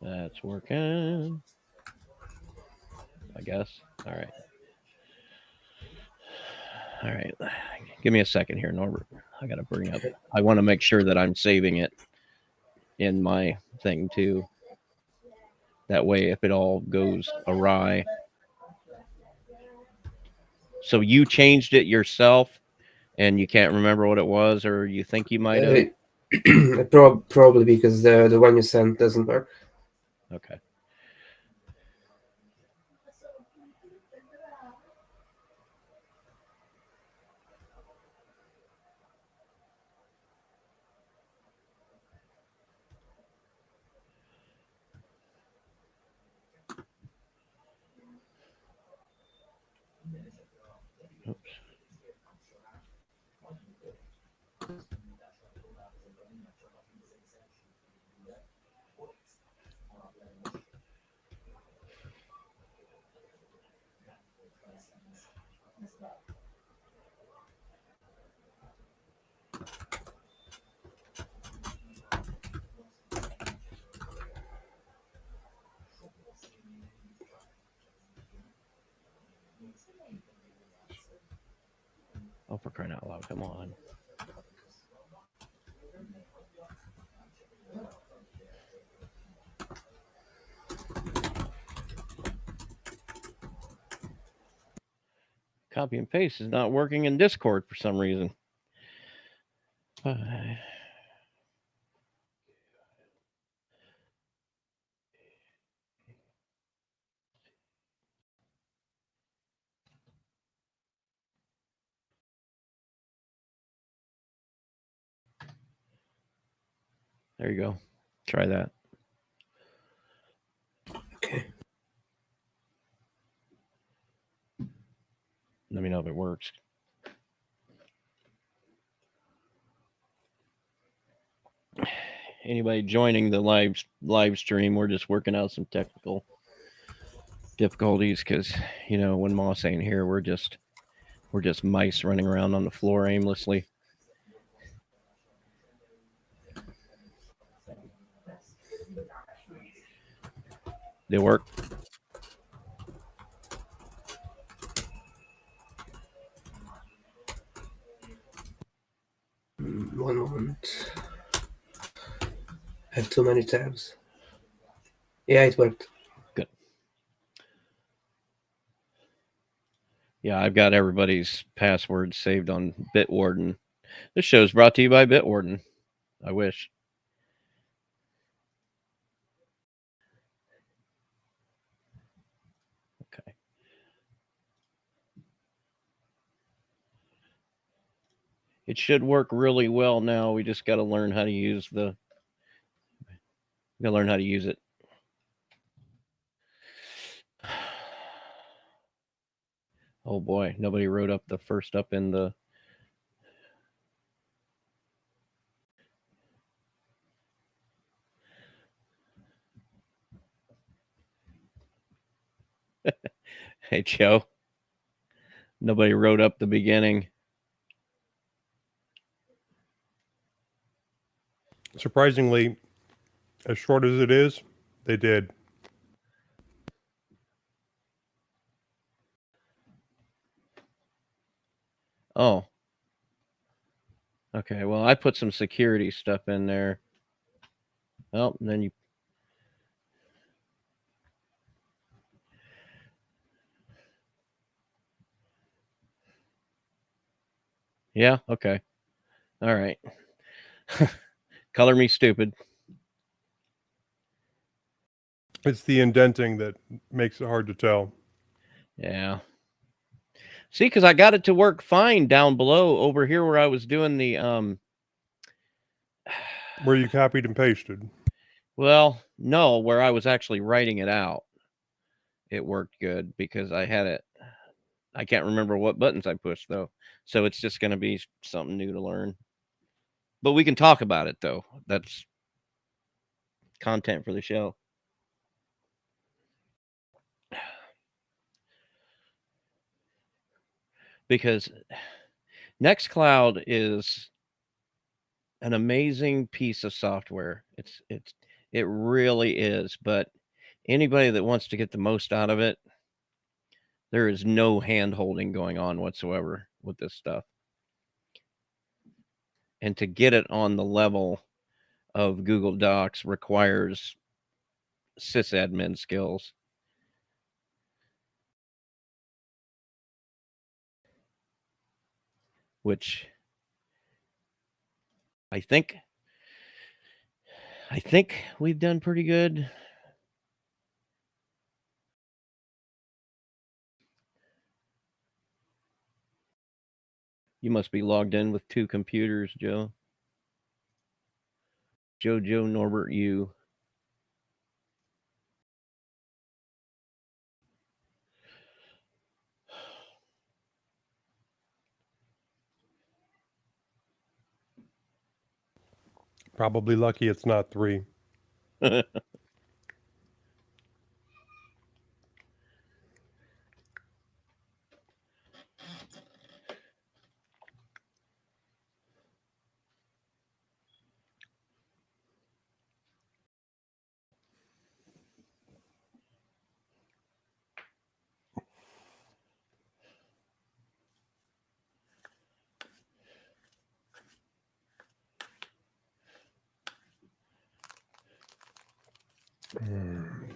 That's working, I guess. All right. All right. Give me a second here, Norbert. I got to bring up. I want to make sure that I'm saving it in my thing too. That way, if it all goes awry. So you changed it yourself and you can't remember what it was, or you think you might have? Probably because the one you sent doesn't work. Okay. Oops. Oh, for crying out loud. Come on. Copy and paste is not working in Discord for some reason. Uh, there you go. Try that. Okay. Let me know if it works. Anybody joining the live stream, we're just working out some technical difficulties because when Moss ain't here, we're just mice running around on the floor aimlessly. They work. One moment. I have too many tabs. Yeah, it worked. Good. Yeah, I've got everybody's passwords saved on Bitwarden. This show is brought to you by Bitwarden. I wish. Okay. It should work really well now. We just got to learn how to use the. Got to learn how to use it. Oh boy, nobody wrote up the first up in the. Hey Joe, nobody wrote up the beginning. Surprisingly, as short as it is, they did. Oh, okay. Well, I put some security stuff in there. Well, and then you. Yeah. Okay. All right. Color me stupid. It's the indenting that makes it hard to tell. Yeah. See, because I got it to work fine down below over here where I was doing the Where you copied and pasted. Well, no, where I was actually writing it out, it worked good because I had it. I can't remember what buttons I pushed though, so it's just going to be something new to learn. But we can talk about it though. That's content for the show. Because Nextcloud is an amazing piece of software. It's It really is. But anybody that wants to get the most out of it, there is no hand holding going on whatsoever with this stuff. And to get it on the level of Google Docs requires sysadmin skills. Which I think we've done pretty good. You must be logged in with 2 computers, Joe. Jojo Norbert U. Probably lucky it's not 3.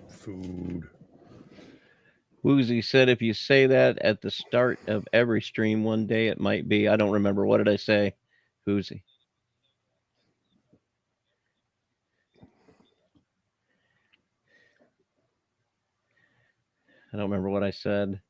Food. Woozy said if you say that at the start of every stream one day, it might be. I don't remember. What did I say, Woozy? I don't remember what I said.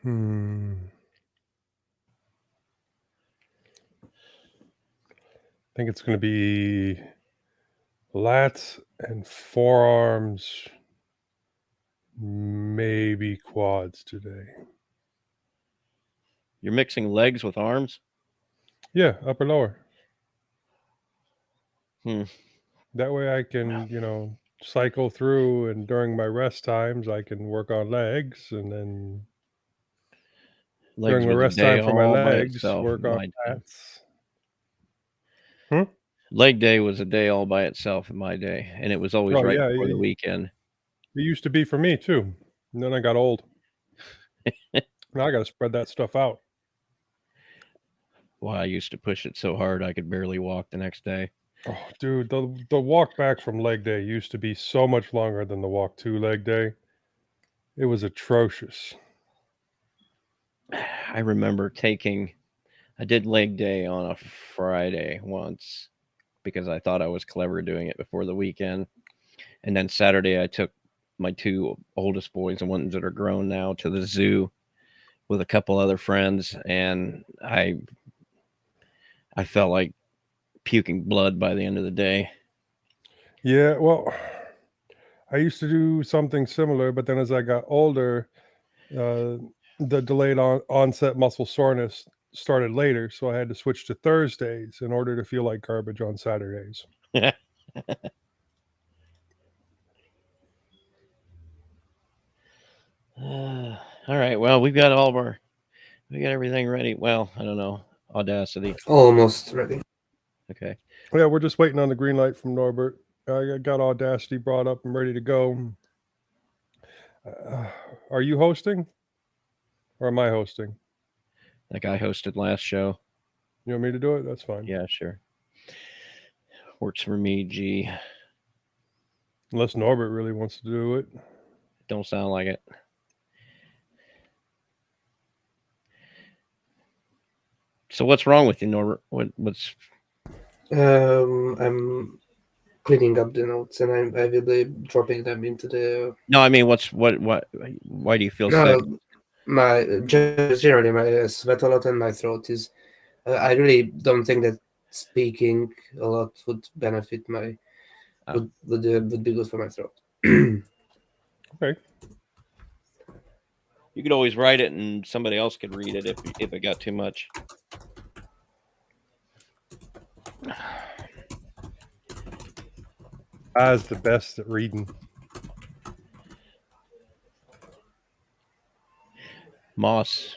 I think it's going to be lats and forearms, maybe quads today. You're mixing legs with arms? Yeah, upper lower. That way I can, cycle through, and during my rest times I can work on legs, and then legs during my was a rest day time for my all by legs, itself. work on My day. lats. Leg day was a day all by itself in my day, and it was always right before the weekend. It used to be for me too, and then I got old. Now I got to spread that stuff out. Well, I used to push it so hard I could barely walk the next day. Oh, dude, the walk back from leg day used to be so much longer than the walk to leg day. It was atrocious. I remember I did leg day on a Friday once because I thought I was clever doing it before the weekend. And then Saturday I took my 2 oldest boys, the ones that are grown now, to the zoo with a couple other friends, and I felt like puking blood by the end of the day. Yeah, well, I used to do something similar, but then as I got older, the delayed onset muscle soreness started later, so I had to switch to Thursdays in order to feel like garbage on Saturdays. All right, well, we got everything ready. Well, I don't know. Audacity. Almost ready. Okay. Yeah, we're just waiting on the green light from Norbert. I got Audacity brought up and ready to go. Are you hosting? Or am I hosting? Like I hosted last show. You want me to do it? That's fine. Yeah, sure. Works for me, G. Unless Norbert really wants to do it. Don't sound like it. So what's wrong with you, Norbert? What's? I'm cleaning up the notes, and I will be dropping them into the. No, I mean, what? Why do you feel sick? Generally my sweat a lot, and my throat is. I really don't think that speaking a lot would benefit my. Would be good for my throat. Okay. You could always write it and somebody else could read it if it got too much. I was the best at reading. Moss.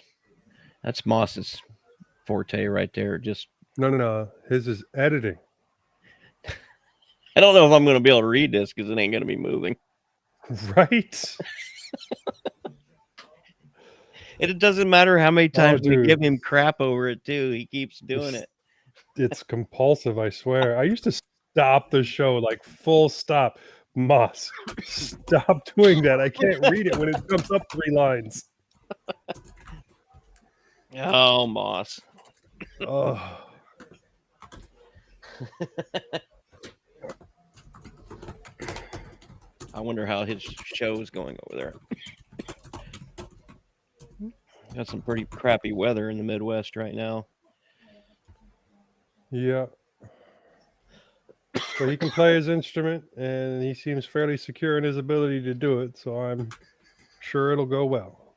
That's Moss's forte right there. Just No. His is editing. I don't know if I'm going to be able to read this because it ain't going to be moving. Right? It doesn't matter how many times we dude. give him crap over it, too. He keeps doing it. It's compulsive, I swear. I used to stop the show, like full stop. Moss, stop doing that. I can't read it when it comes up 3 lines. Oh, Moss. Oh. I wonder how his show is going over there. Got some pretty crappy weather in the Midwest right now. Yeah. But he can play his instrument, and he seems fairly secure in his ability to do it, so I'm sure it'll go well.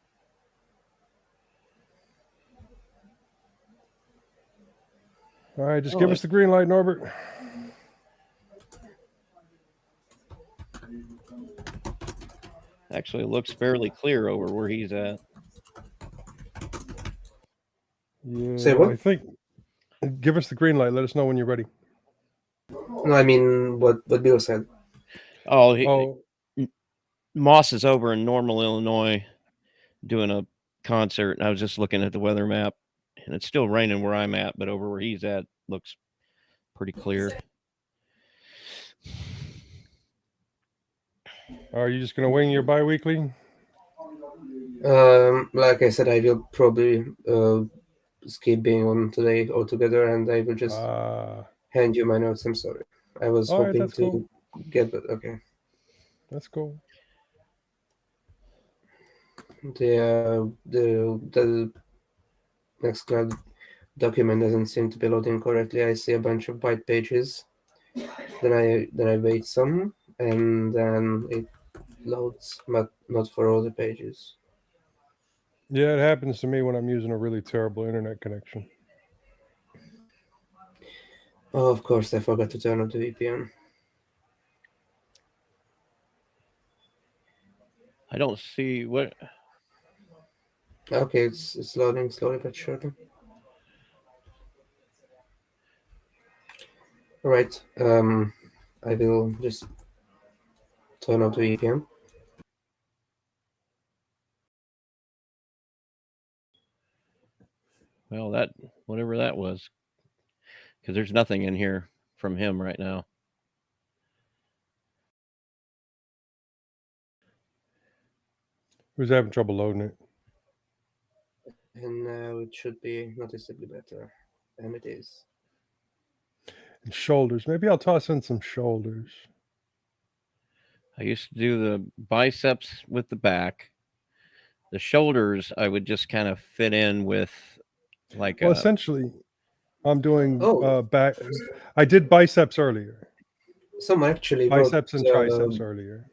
All right, just give us the green light, Norbert. Actually, it looks fairly clear over where he's at. Yeah, Say what? I think. Give us the green light. Let us know when you're ready. No, I mean what Bill said. Moss is over in Normal, Illinois, doing a concert, and I was just looking at the weather map, and it's still raining where I'm at, but over where he's at looks pretty clear. Are you just going to wing your bi-weekly? Like I said, I will probably skip being on today altogether, and I will just hand you my notes. I'm sorry. I was hoping to get that. Okay. That's cool. The Nextcloud document doesn't seem to be loading correctly. I see a bunch of white pages. Then I wait some, and then it loads, but not for all the pages. Yeah, it happens to me when I'm using a really terrible internet connection. Oh, of course, I forgot to turn on the VPN. I don't see what. Okay, it's loading slowly but surely. All right. I will just turn off the VPN. Well, that whatever that was, because there's nothing in here from him right now. Who's having trouble loading it? And now it should be noticeably better, and it is. And shoulders. Maybe I'll toss in some shoulders. I used to do the biceps with the back. The shoulders, I would just kind of fit in with like essentially, I'm doing Oh. back. I did biceps earlier. Someone actually biceps wrote, and triceps earlier.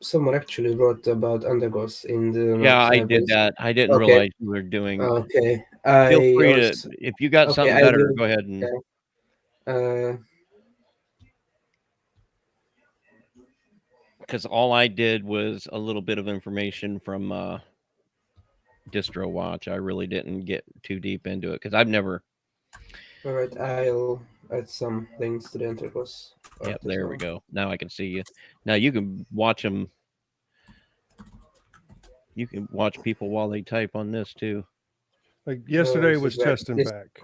Someone actually wrote about undergoes in the. Yeah, I did that. I didn't realize you were doing. Okay. Feel free to, if you got something better, go ahead and. Yeah. Because all I did was a little bit of information from Distro Watch. I really didn't get too deep into it because I've never. All right, I'll add some links to the Intercourse. Yep, there we go. Now I can see you. Now you can watch them. You can watch people while they type on this too. Like yesterday was chest and back.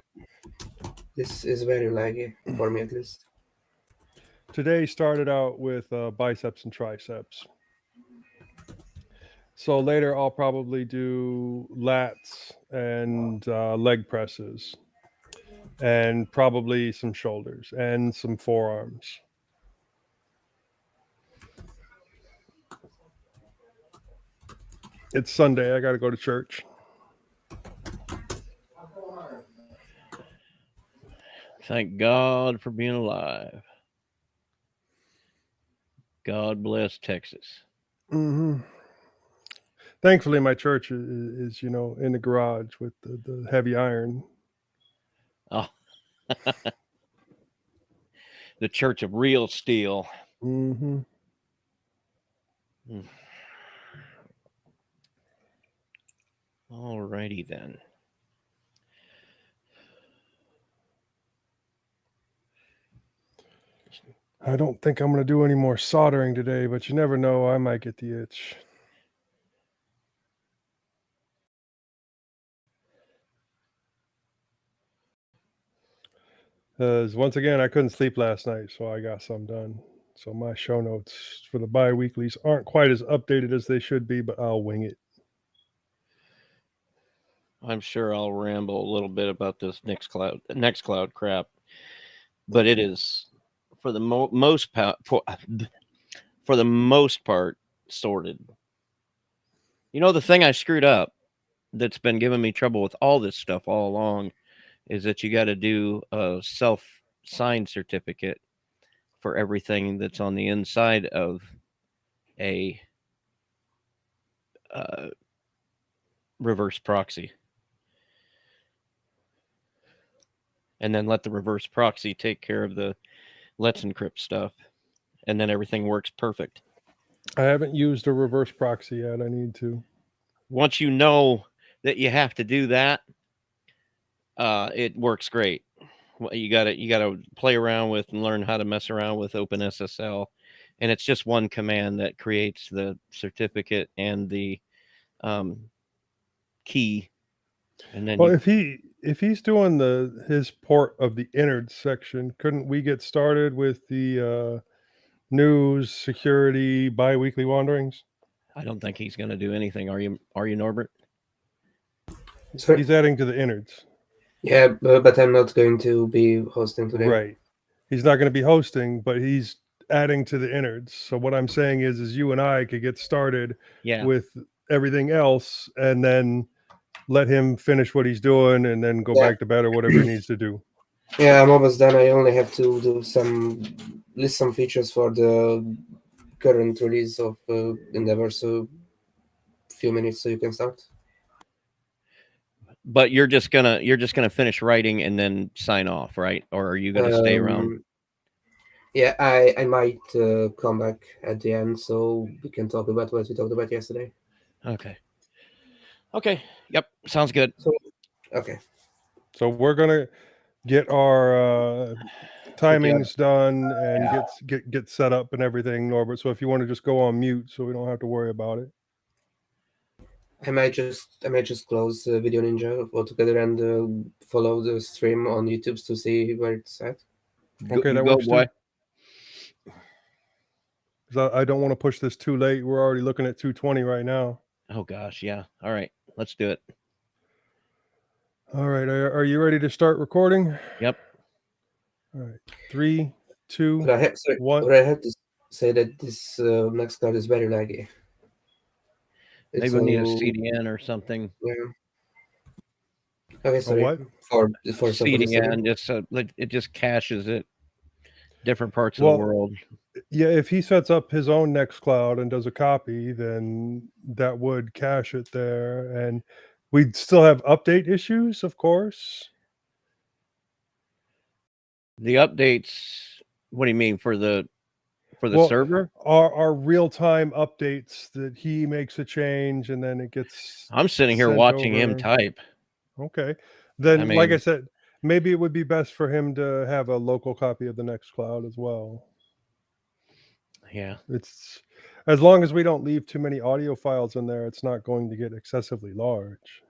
This is very laggy for me at least. Today started out with biceps and triceps. So later I'll probably do lats and leg presses and probably some shoulders and some forearms. It's Sunday. I got to go to church. Thank God for being alive. God bless Texas. Mm-hmm. Thankfully, my church is in the garage with the heavy iron. Oh, the Church of Real Steel. Mm-hmm. Alrighty then. I don't think I'm going to do any more soldering today, but you never know. I might get the itch. Because once again, I couldn't sleep last night, so I got some done. So my show notes for the bi-weeklies aren't quite as updated as they should be, but I'll wing it. I'm sure I'll ramble a little bit about this Nextcloud crap, but it is for the most part sorted. You know, the thing I screwed up that's been giving me trouble with all this stuff all along is that you got to do a self-signed certificate for everything that's on the inside of a reverse proxy. And then let the reverse proxy take care of the Let's Encrypt stuff. And then everything works perfect. I haven't used a reverse proxy yet. I need to. Once you know that you have to do that, it works great. You gotta play around with and learn how to mess around with OpenSSL, and it's just one command that creates the certificate and the key. And then Well, if he's doing his port of the innards section, couldn't we get started with the news, security, bi-weekly wanderings? I don't think he's going to do anything. Are you, Norbert? Sorry? He's adding to the innards. Yeah, but I'm not going to be hosting today. Right. He's not going to be hosting, but he's adding to the innards. So what I'm saying is you and I could get started with everything else and then let him finish what he's doing and then go back to bed or whatever he needs to do. Yeah, I'm almost done. I only have to do list some features for the current release of Endeavor, so a few minutes so you can start. But you're just gonna finish writing and then sign off, right? Or are you gonna stay around? Yeah, I might come back at the end so we can talk about what we talked about yesterday. Okay. Yep. Sounds good. So we're gonna get our timings done and get set up and everything, Norbert. So if you want to just go on mute so we don't have to worry about it. I might just close Video Ninja altogether and follow the stream on YouTube to see where it's at. Okay, that works too. Because I don't want to push this too late. We're already looking at 2:20 right now. Oh gosh, yeah. All right, let's do it. All right, are you ready to start recording? Yep. All right, 3, 2, 1. But I have to say that this Nextcloud is very laggy. Maybe we need a CDN or something. Yeah. Okay, sorry. What? For CDN, it just caches it different parts of the world. Yeah, if he sets up his own Nextcloud and does a copy, then that would cache it there, and we'd still have update issues, of course. The updates. What do you mean for the server? Our real-time updates that he makes a change and then it gets. I'm sitting here watching him type. Okay, then like I said, maybe it would be best for him to have a local copy of the Nextcloud as well. Yeah, it's as long as we don't leave too many audio files in there, it's not going to get excessively large.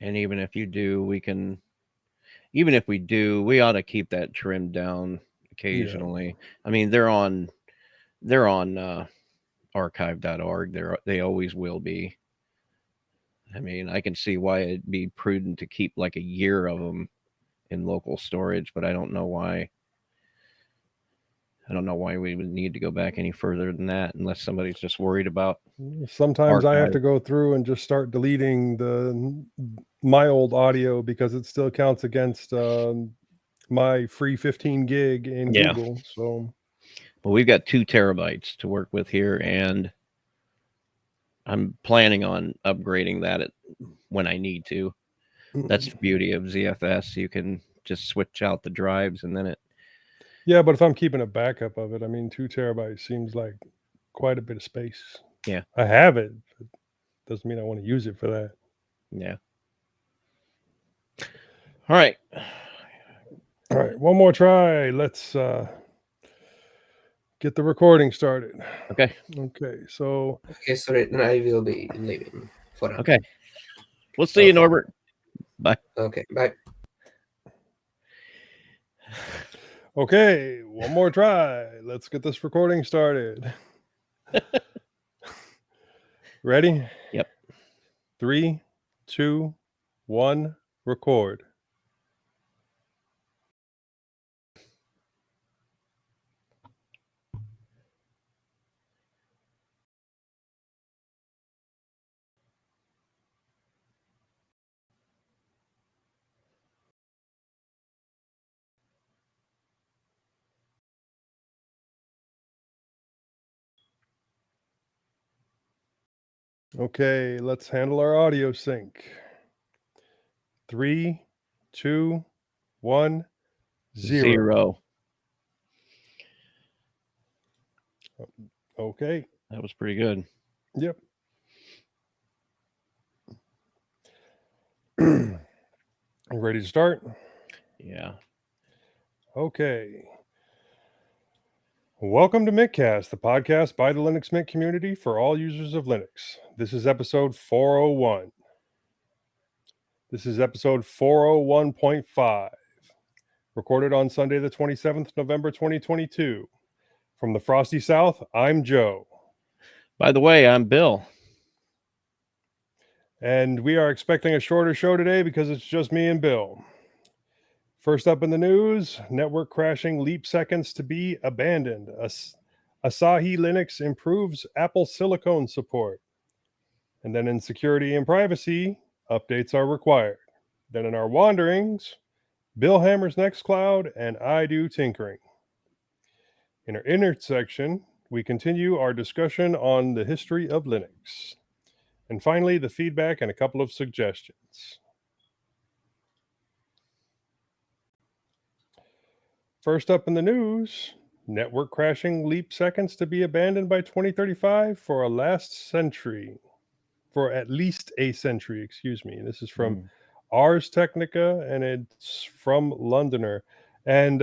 And even if you do, even if we do, we ought to keep that trimmed down occasionally. Yeah. I mean, they're on archive.org. They always will be. I mean, I can see why it'd be prudent to keep like a year of them in local storage, but I don't know why. I don't know why we would need to go back any further than that unless somebody's just worried about. Sometimes I have to go through and just start deleting my old audio because it still counts against my free 15 gig in Google. So, well, we've got 2 terabytes to work with here, and I'm planning on upgrading that when I need to. That's the beauty of ZFS. You can just switch out the drives and then it. Yeah, but if I'm keeping a backup of it, I mean, 2 terabytes seems like quite a bit of space. Yeah. I have it, but doesn't mean I want to use it for that. Yeah. All right. All right, one more try. Let's get the recording started. Okay. Okay, so Okay, sorry, then I will be leaving for now. Okay. We'll see you, Norbert. Bye. Okay, bye. okay, one more try. Let's get this recording started. Ready? Yep. 3, 2, 1, record. Okay, let's handle our audio sync. 3, 2, 1, 0. Okay. That was pretty good. Yep. Ready to start? Yeah. Okay. Welcome to mintCast, the podcast by the Linux Mint community for all users of Linux. This is episode 401. This is episode 401.5, recorded on Sunday, the 27th, November 2022. From the Frosty South, I'm Joe. By the way, I'm Bill. And we are expecting a shorter show today because it's just me and Bill. First up in the news, network crashing leap seconds to be abandoned. Asahi Linux improves Apple Silicon support. And then in security and privacy, updates are required. Then in our wanderings, Bill hammers Nextcloud and I do tinkering. In our intersection, we continue our discussion on the history of Linux. And finally, the feedback and a couple of suggestions. First up in the news, network crashing leap seconds to be abandoned by 2035 for at least a century, excuse me. This is from Ars Technica, and it's from Londoner. And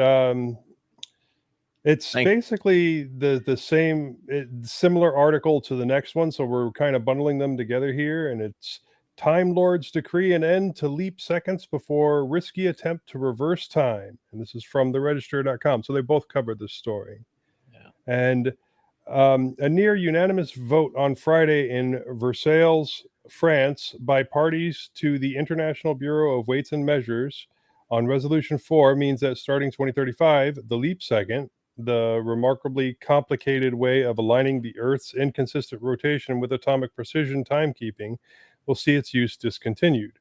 it's basically the same, similar article to the next one, so we're kind of bundling them together here, and it's Time Lords decree an end to leap seconds before risky attempt to reverse time. And this is from theregister.com. So they both covered this story. Yeah. And a near unanimous vote on Friday in Versailles, France, by parties to the International Bureau of Weights and Measures on Resolution 4 means that starting 2035, the leap second, the remarkably complicated way of aligning the Earth's inconsistent rotation with atomic precision timekeeping, will see its use discontinued.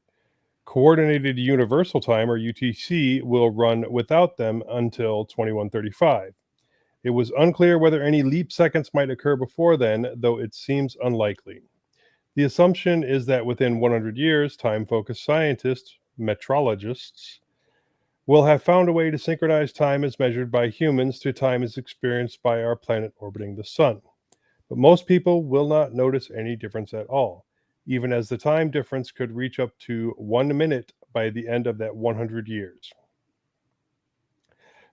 Coordinated Universal Time, or UTC, will run without them until 2135. It was unclear whether any leap seconds might occur before then, though it seems unlikely. The assumption is that within 100 years, time-focused scientists, metrologists, will have found a way to synchronize time as measured by humans to time as experienced by our planet orbiting the sun. But most people will not notice any difference at all, even as the time difference could reach up to 1 minute by the end of that 100 years.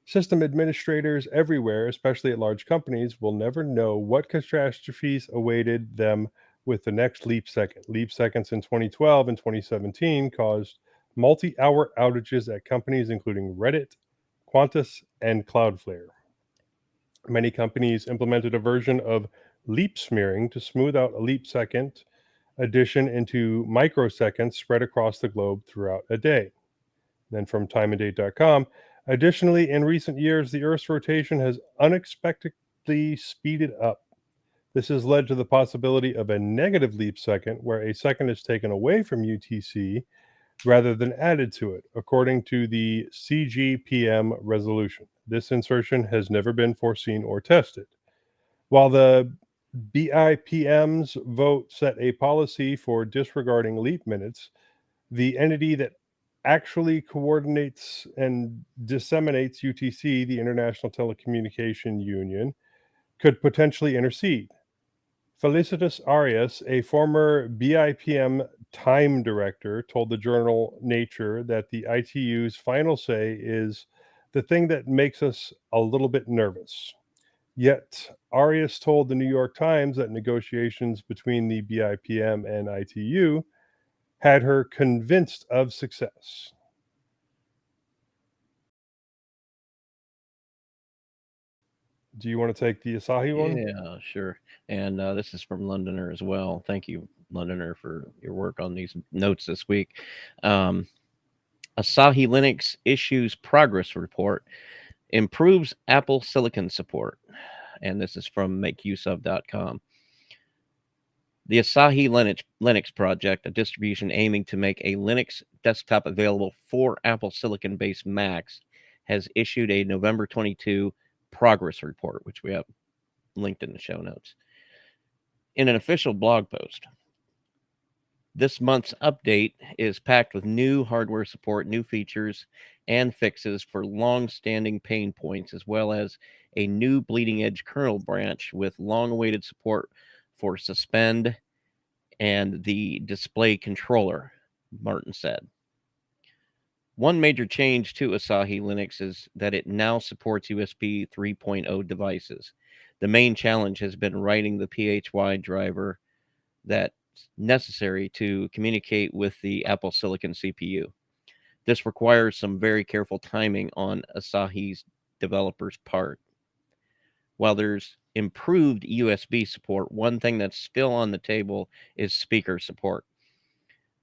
System administrators everywhere, especially at large companies, will never know what catastrophes awaited them with the next leap second. Leap seconds in 2012 and 2017 caused multi-hour outages at companies including Reddit, Qantas, and Cloudflare. Many companies implemented a version of leap smearing to smooth out a leap second addition into microseconds spread across the globe throughout a day. Then from timeanddate.com, additionally, in recent years, the Earth's rotation has unexpectedly speeded up. This has led to the possibility of a negative leap second, where a second is taken away from UTC rather than added to it, according to the CGPM resolution. This insertion has never been foreseen or tested. While the BIPM's vote set a policy for disregarding leap minutes. The entity that actually coordinates and disseminates UTC, the International Telecommunication Union, could potentially intercede. Felicitas Arias, a former BIPM time director, told the journal Nature that the ITU's final say is the thing that makes us a little bit nervous. Yet, Arias told the New York Times that negotiations between the BIPM and ITU had her convinced of success. Do you want to take the Asahi one? Yeah, sure. And this is from Londoner as well. Thank you, Londoner, for your work on these notes this week. Um, Asahi Linux issues progress report, improves Apple Silicon support. And this is from makeuseof.com. The Asahi Linux project, a distribution aiming to make a Linux desktop available for Apple Silicon based Macs, has issued a November 22 progress report, which we have linked in the show notes. In an official blog post, this month's update is packed with new hardware support, new features, and fixes for long standing pain points, as well as a new bleeding edge kernel branch with long awaited support for suspend and the display controller, Martin said. One major change to Asahi Linux is that it now supports USB 3.0 devices. The main challenge has been writing the PHY driver that's necessary to communicate with the Apple Silicon CPU. This requires some very careful timing on Asahi's developers' part. While there's improved USB support, one thing that's still on the table is speaker support.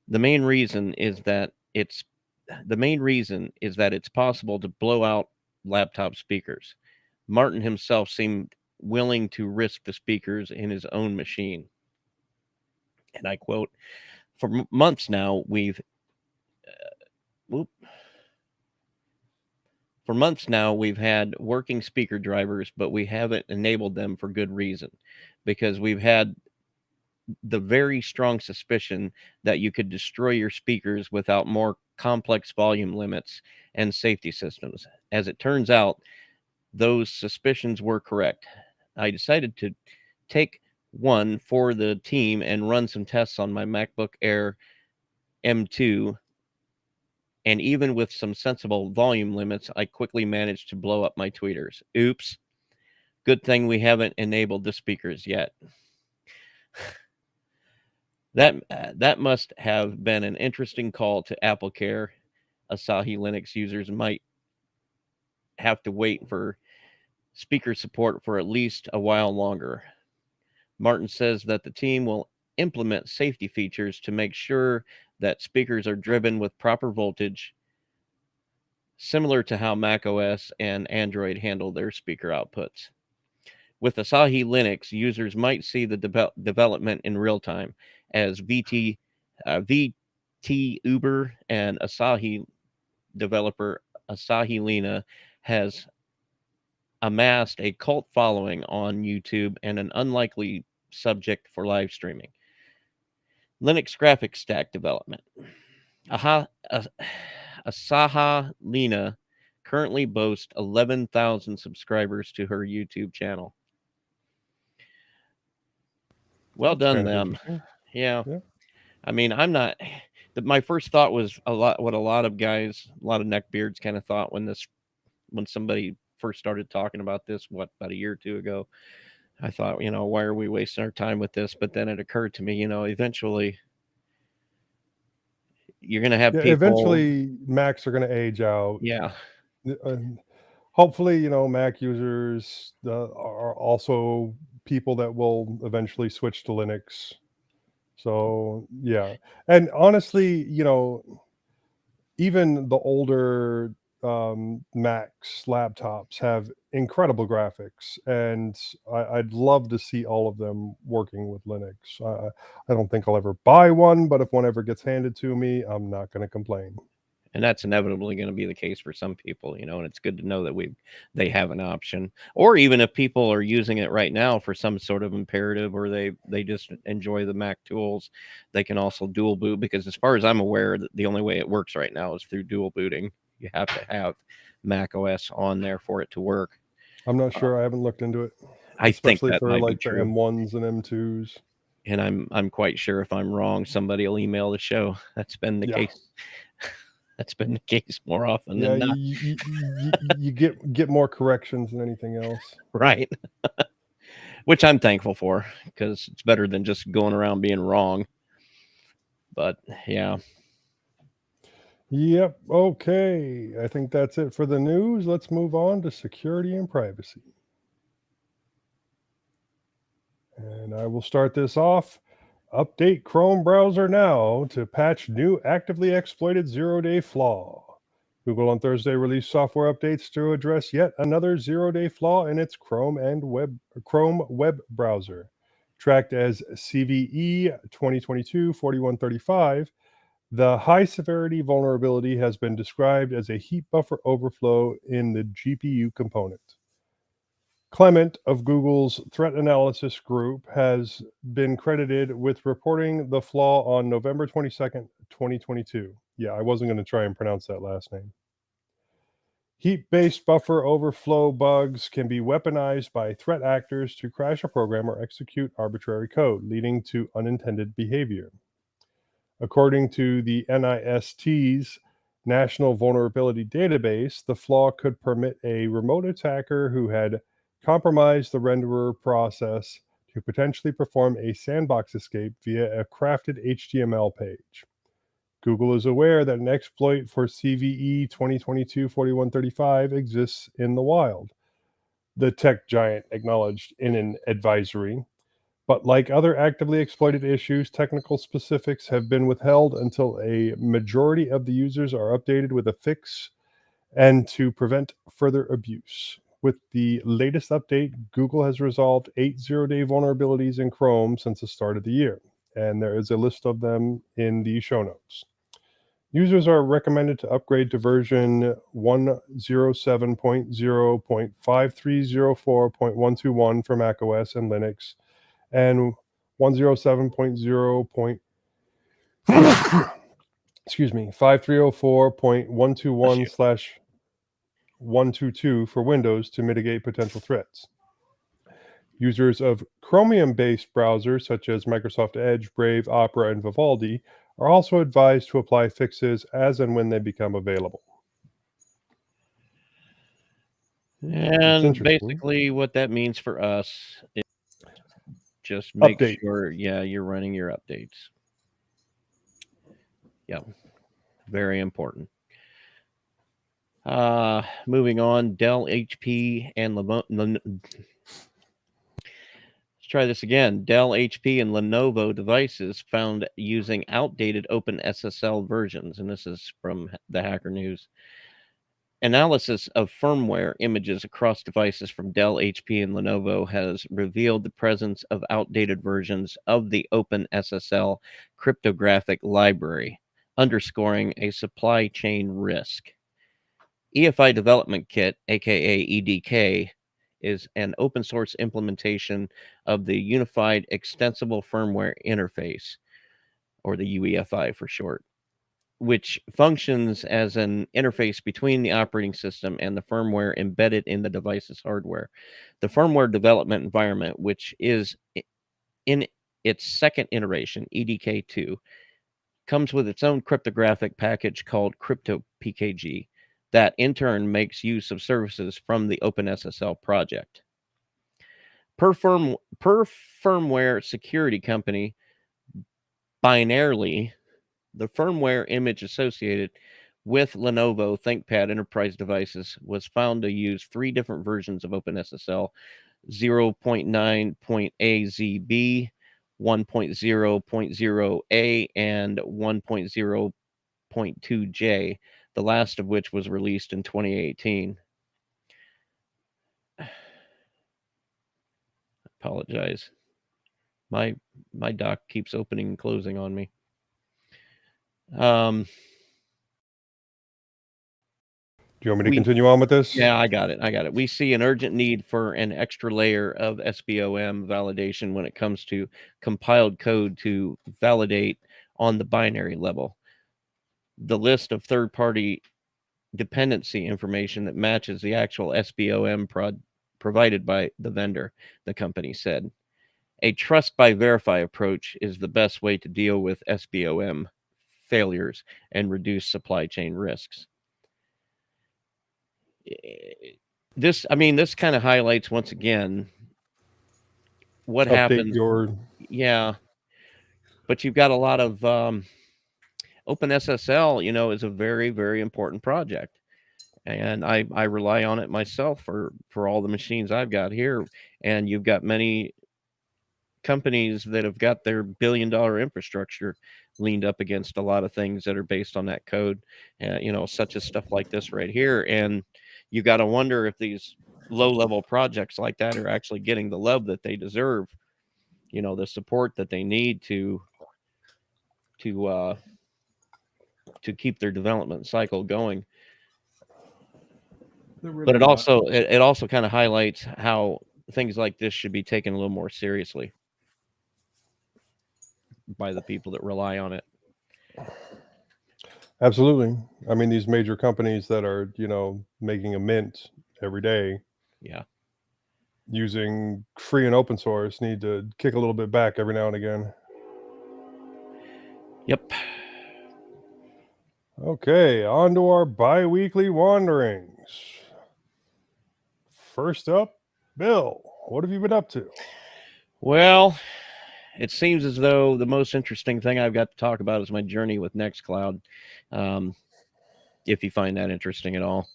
The main reason is that it's possible to blow out laptop speakers. Martin himself seemed willing to risk the speakers in his own machine. And I quote, for months now, we've had working speaker drivers, but we haven't enabled them for good reason, because we've had the very strong suspicion that you could destroy your speakers without more complex volume limits and safety systems. As it turns out, those suspicions were correct. I decided to take one for the team and run some tests on my MacBook Air M2, and even with some sensible volume limits, I quickly managed to blow up my tweeters. Oops. Good thing we haven't enabled the speakers yet. That must have been an interesting call to AppleCare. Asahi Linux users might have to wait for speaker support for at least a while longer. Martin says that the team will implement safety features to make sure that speakers are driven with proper voltage, similar to how macOS and Android handle their speaker outputs. With Asahi Linux, users might see the development in real time, as VT Uber and Asahi developer Asahi Lina has amassed a cult following on YouTube and an unlikely subject for live streaming. Linux graphics stack development. Asahi Lina currently boasts 11,000 subscribers to her YouTube channel. Well That's done, kind of them. interesting. Yeah. Yeah. I mean, I'm not. My first thought was a lot of guys, a lot of neckbeards kind of thought when somebody first started talking about this, about a year or two ago. I thought, why are we wasting our time with this? But then it occurred to me, eventually you're going to have Yeah, people. eventually Macs are going to age out. Yeah. Hopefully, Mac users are also people that will eventually switch to Linux. So, yeah. And honestly, even the older Macs laptops have incredible graphics, and I'd love to see all of them working with Linux. I don't think I'll ever buy one, but if one ever gets handed to me, I'm not going to complain. And that's inevitably going to be the case for some people, and it's good to know that they have an option. Or even if people are using it right now for some sort of imperative, or they just enjoy the Mac tools, they can also dual boot, because as far as I'm aware, the only way it works right now is through dual booting. You have to have Mac OS on there for it to work. I'm not sure. I haven't looked into it. I think Especially that for might be like the true. M1s and M2s. And I'm quite sure if I'm wrong, somebody will email the show. That's been the Yeah. case. That's been the case more often Yeah, than not. you get more corrections than anything else. Right. Which I'm thankful for, because it's better than just going around being wrong. But yeah. Yep. Okay. I think that's it for the news. Let's move on to security and privacy. And I will start this off. Update Chrome browser now to patch new actively exploited zero-day flaw. Google on Thursday released software updates to address yet another zero-day flaw in its Chrome web browser. Tracked as CVE 2022-4135, the high-severity vulnerability has been described as a heap buffer overflow in the GPU component. Clement of Google's threat analysis group has been credited with reporting the flaw on November 22nd, 2022. Yeah, I wasn't going to try and pronounce that last name. Heap-based buffer overflow bugs can be weaponized by threat actors to crash a program or execute arbitrary code, leading to unintended behavior. According to the NIST's National Vulnerability Database, the flaw could permit a remote attacker who had compromised the renderer process to potentially perform a sandbox escape via a crafted HTML page. Google is aware that an exploit for CVE 2022-4135 exists in the wild, the tech giant acknowledged in an advisory. But like other actively exploited issues, technical specifics have been withheld until a majority of the users are updated with a fix and to prevent further abuse. With the latest update, Google has resolved 8 zero-day vulnerabilities in Chrome since the start of the year, and there is a list of them in the show notes. Users are recommended to upgrade to version 107.0.5304.121 for macOS and Linux, and 107.0. Excuse me, 5304.121/122 for Windows to mitigate potential threats. Users of Chromium-based browsers such as Microsoft Edge, Brave, Opera, and Vivaldi are also advised to apply fixes as and when they become available. And basically what that means for us is just make sure, you're running your updates. Yep. Very important. Moving on, Dell, HP, and Let's try this again. Dell, HP, and Lenovo devices found using outdated OpenSSL versions, and this is from the Hacker News. Analysis of firmware images across devices from Dell, HP, and Lenovo has revealed the presence of outdated versions of the OpenSSL cryptographic library, underscoring a supply chain risk. EFI Development Kit, aka EDK, is an open source implementation of the Unified Extensible Firmware Interface, or the UEFI for short, which functions as an interface between the operating system and the firmware embedded in the device's hardware. The firmware development environment, which is in its second iteration, EDK2, comes with its own cryptographic package called CryptoPKG that in turn makes use of services from the OpenSSL project. Per firmware security company Binarily, the firmware image associated with Lenovo ThinkPad enterprise devices was found to use 3 different versions of OpenSSL: 0.9.AZB, 1.0.0A, and 1.0.2J, the last of which was released in 2018. Apologize. My dock keeps opening and closing on me. Do you want me to continue on with this? Yeah, I got it. We see an urgent need for an extra layer of SBOM validation when it comes to compiled code to validate on the binary level. The list of third-party dependency information that matches the actual SBOM provided by the vendor, the company said. A trust by verify approach is the best way to deal with SBOM failures and reduce supply chain risks. This kind of highlights once again what happens. Yeah, but you've got a lot of OpenSSL, is a very, very important project. And I rely on it myself for all the machines I've got here. And you've got many companies that have got their billion-dollar infrastructure leaned up against a lot of things that are based on that code, such as stuff like this right here. And you got to wonder if these low-level projects like that are actually getting the love that they deserve, the support that they need to keep their development cycle going. But it also kind of highlights how things like this should be taken a little more seriously by the people that rely on it. Absolutely. I mean, these major companies that are, making a mint every day. Yeah. Using free and open source need to kick a little bit back every now and again. Yep. Okay, on to our bi-weekly wanderings. First up, Bill, what have you been up to? Well, it seems as though the most interesting thing I've got to talk about is my journey with Nextcloud. If you find that interesting at all.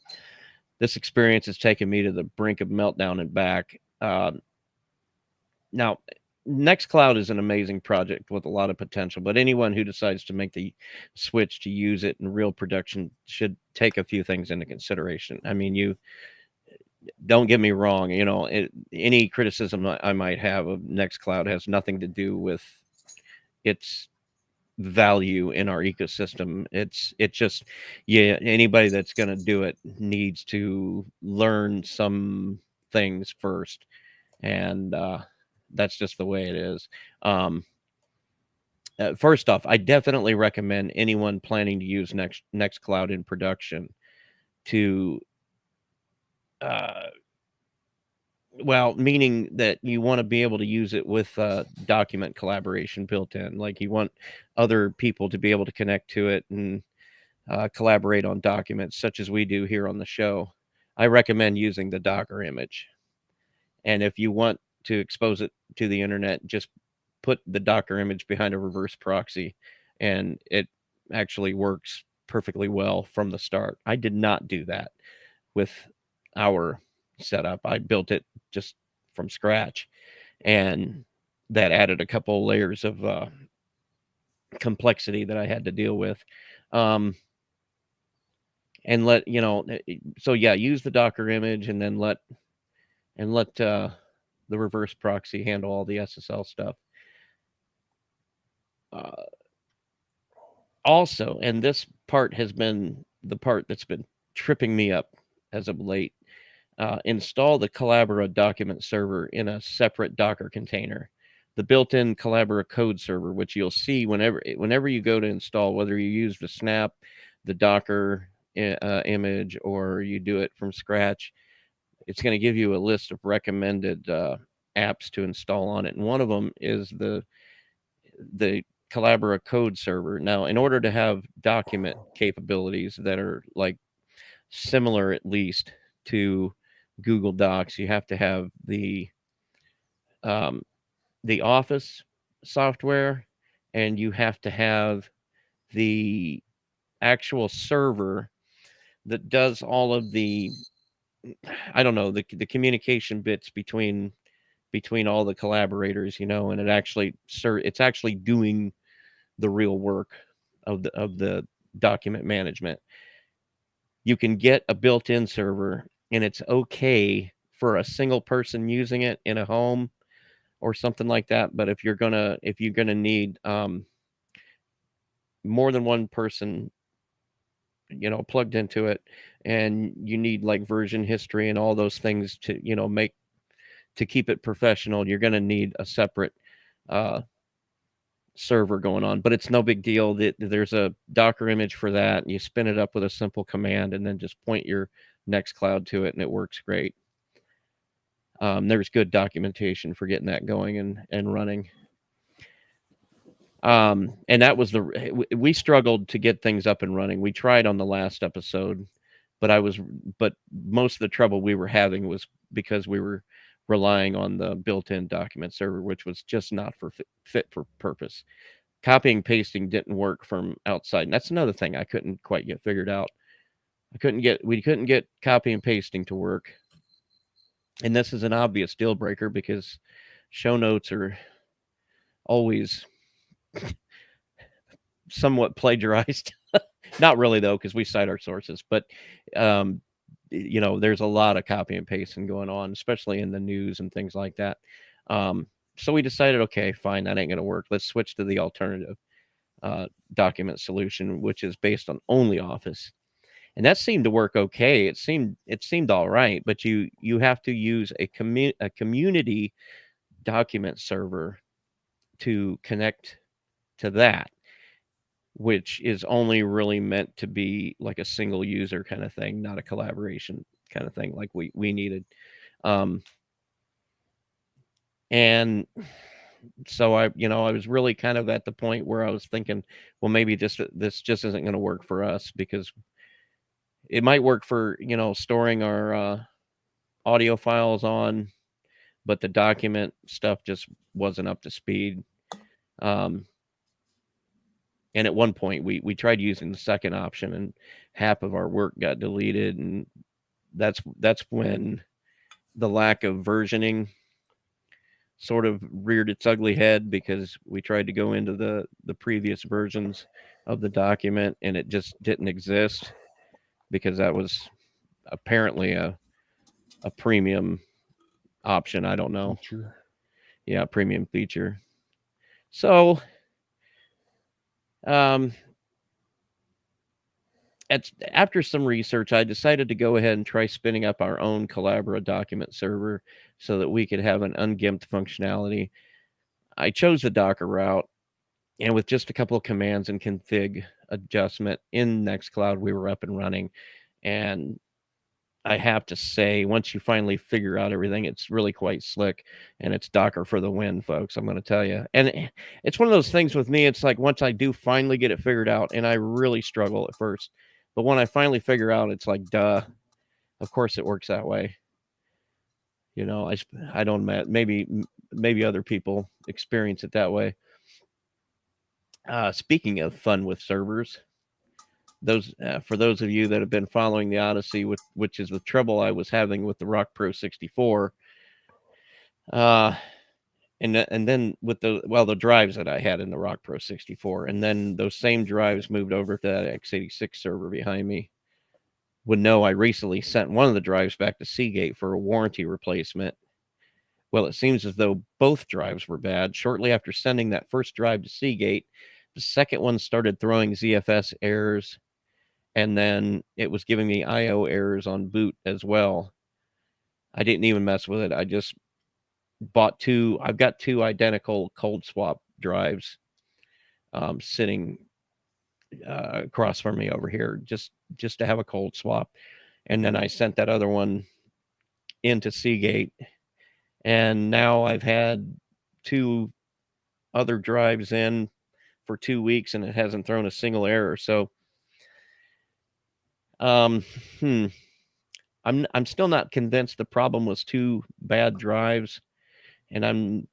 This experience has taken me to the brink of meltdown and back. Now, Nextcloud is an amazing project with a lot of potential, but anyone who decides to make the switch to use it in real production should take a few things into consideration. I mean, you don't get me wrong, any criticism I might have of Nextcloud has nothing to do with its value in our ecosystem. It's just, anybody that's going to do it needs to learn some things first. And, that's just the way it is. First off, I definitely recommend anyone planning to use Nextcloud in production to, meaning that you want to be able to use it with document collaboration built in. Like you want other people to be able to connect to it and collaborate on documents, such as we do here on the show. I recommend using the Docker image. And if you want to expose it to the internet, just put the Docker image behind a reverse proxy, and it actually works perfectly well from the start. I did not do that with our setup. I built it just from scratch, and that added a couple layers of complexity that I had to deal with. And use the Docker image, and then let the reverse proxy handle all the SSL stuff. Also, and this part has been the part that's been tripping me up as of late, install the Collabora document server in a separate Docker container. The built-in Collabora code server, which you'll see whenever you go to install, whether you use the snap, the Docker image, or you do it from scratch, it's going to give you a list of recommended apps to install on it. And one of them is the Collabora code server. Now, in order to have document capabilities that are like similar, at least, to Google Docs, you have to have the Office software, and you have to have the actual server that does all of the, the communication bits between all the collaborators, and it's actually doing the real work of the document management. You can get a built-in server, and it's okay for a single person using it in a home or something like that. But if you're gonna need more than one person plugged into it, and you need like version history and all those things to to keep it professional, you're going to need a separate uh, server going on. But it's no big deal. There's a Docker image for that, and you spin it up with a simple command, and then just point your Nextcloud to it, and it works great. There's good documentation for getting that going and running. And that was we struggled to get things up and running. We tried on the last episode, but most of the trouble we were having was because we were relying on the built-in document server, which was just not fit for purpose. Copying pasting didn't work from outside, and that's another thing I couldn't quite get figured out. We couldn't get copy and pasting to work, and this is an obvious deal breaker because show notes are always somewhat plagiarized. Not really though, because we cite our sources, but there's a lot of copy and pasting going on, especially in the news and things like that. So we decided, okay, fine, that ain't going to work. Let's switch to the alternative document solution, which is based on only Office, and that seemed to work okay. It seemed all right, but you have to use a community document server to connect to that, which is only really meant to be like a single user kind of thing, not a collaboration kind of thing like we needed. And so I was really kind of at the point where I was thinking, well, maybe this just isn't going to work for us, because it might work for, storing our audio files on, but the document stuff just wasn't up to speed. And at one point we tried using the second option, and half of our work got deleted, and that's when the lack of versioning sort of reared its ugly head, because we tried to go into the previous versions of the document, and it just didn't exist, because that was apparently a premium option. I don't know. Feature. Yeah, premium feature. So after some research, I decided to go ahead and try spinning up our own Collabora document server so that we could have an ungimped functionality. I chose the Docker route, and with just a couple of commands and config adjustment in Nextcloud, we were up and running. And I have to say, once you finally figure out everything, it's really quite slick, and it's Docker for the win, folks. I'm going to tell you. And it's one of those things with me. It's like, once I do finally get it figured out, and I really struggle at first, but when I finally figure out, it's like, duh, of course it works that way. I don't, maybe other people experience it that way. Speaking of fun with servers, for those of you that have been following the Odyssey, which is the trouble I was having with the Rock Pro 64, and then with the drives that I had in the Rock Pro 64, and then those same drives moved over to that x86 server behind me. Would know I recently sent one of the drives back to Seagate for a warranty replacement. Well, it seems as though both drives were bad. Shortly after sending that first drive to Seagate, the second one started throwing ZFS errors, and then it was giving me IO errors on boot as well. I didn't even mess with it. I just bought I've got two identical cold swap drives sitting across from me over here, just to have a cold swap. And then I sent that other one into Seagate, and now I've had two other drives in for 2 weeks, and it hasn't thrown a single error. So I'm still not convinced the problem was two bad drives, and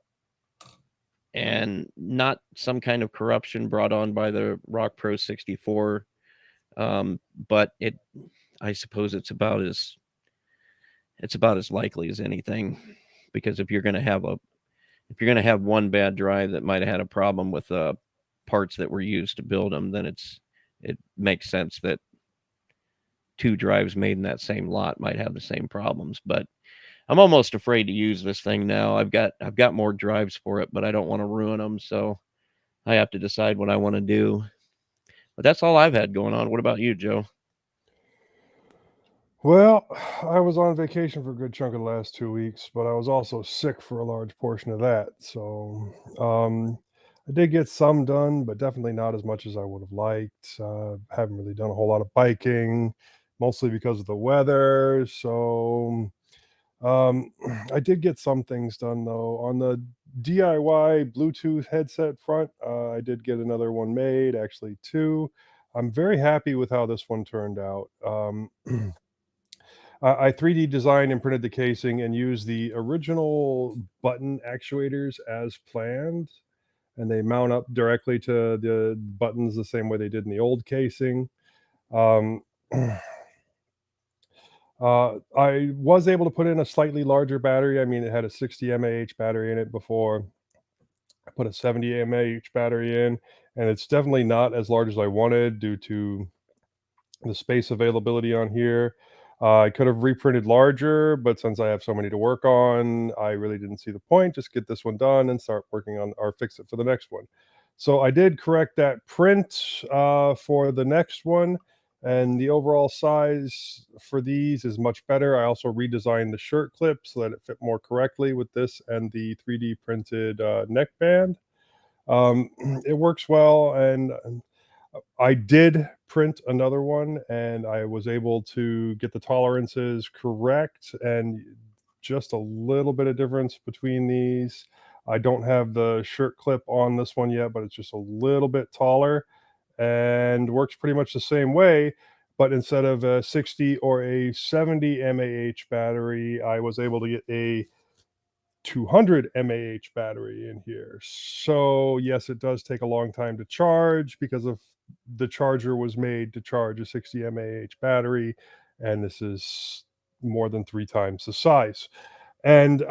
not some kind of corruption brought on by the Rock Pro 64. But I suppose it's about as likely as anything, because if you're going to have one bad drive that might have had a problem with parts that were used to build them, then it makes sense that two drives made in that same lot might have the same problems. But I'm almost afraid to use this thing now. I've got more drives for it, but I don't want to ruin them, so I have to decide what I want to do. But that's all I've had going on. What about you, Joe? Well, I was on vacation for a good chunk of the last 2 weeks, but I was also sick for a large portion of that. So, I did get some done, but definitely not as much as I would have liked. Haven't really done a whole lot of biking, mostly because of the weather. So, um, I did get some things done though. On the DIY Bluetooth headset front, I did get another one made, actually two. I'm very happy with how this one turned out. I 3D designed and printed the casing and used the original button actuators as planned, and they mount up directly to the buttons the same way they did in the old casing. Um, I was able to put in a slightly larger battery. I mean, it had a 60 mAh battery in it before. I put a 70 mAh battery in, and it's definitely not as large as I wanted due to the space availability on here. I could have reprinted larger, but since I have so many to work on, I really didn't see the point. Just get this one done and start working on or fix it for the next one. So I did correct that print for the next one, and the overall size for these is much better. I also redesigned the shirt clip so that it fit more correctly with this and the 3D printed neckband. It works well, and I did print another one, and I was able to get the tolerances correct, and just a little bit of difference between these. I don't have the shirt clip on this one yet, but it's just a little bit taller and works pretty much the same way. But instead of a 60 or a 70 mAh battery, I was able to get a 200 mAh battery in here. So, yes, it does take a long time to charge because of the charger was made to charge a 60 mAh battery, and this is more than 3 times the size. And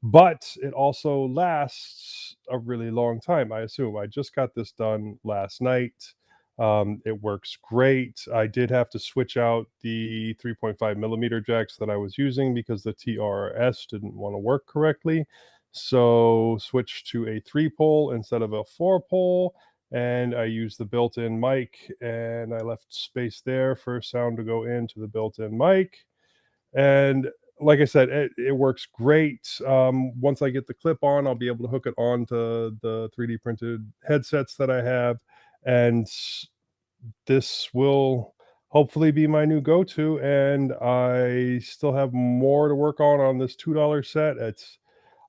but it also lasts a really long time, I assume. I just got this done last night. It works great. I did have to switch out the 3.5 millimeter jacks that I was using because the TRS didn't want to work correctly. So switched to a 3-pole instead of a 4-pole, and I used the built-in mic, and I left space there for sound to go into the built-in mic. And like I said, it works great. Once I get the clip on, I'll be able to hook it on to the 3D printed headsets that I have, and this will hopefully be my new go-to. And I still have more to work on this $2 set.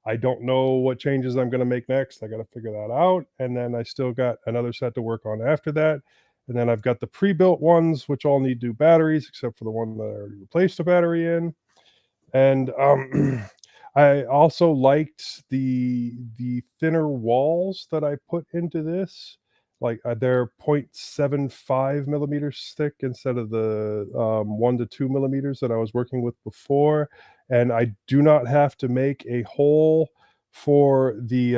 I don't know what changes I'm going to make next. I got to figure that out, and then I still got another set to work on after that. And then I've got the pre-built ones, which all need new batteries, except for the one that I already replaced a battery in. And I also liked the thinner walls that I put into this. Like they're 0.75 millimeters thick instead of the 1 to 2 millimeters that I was working with before, and I do not have to make a hole for the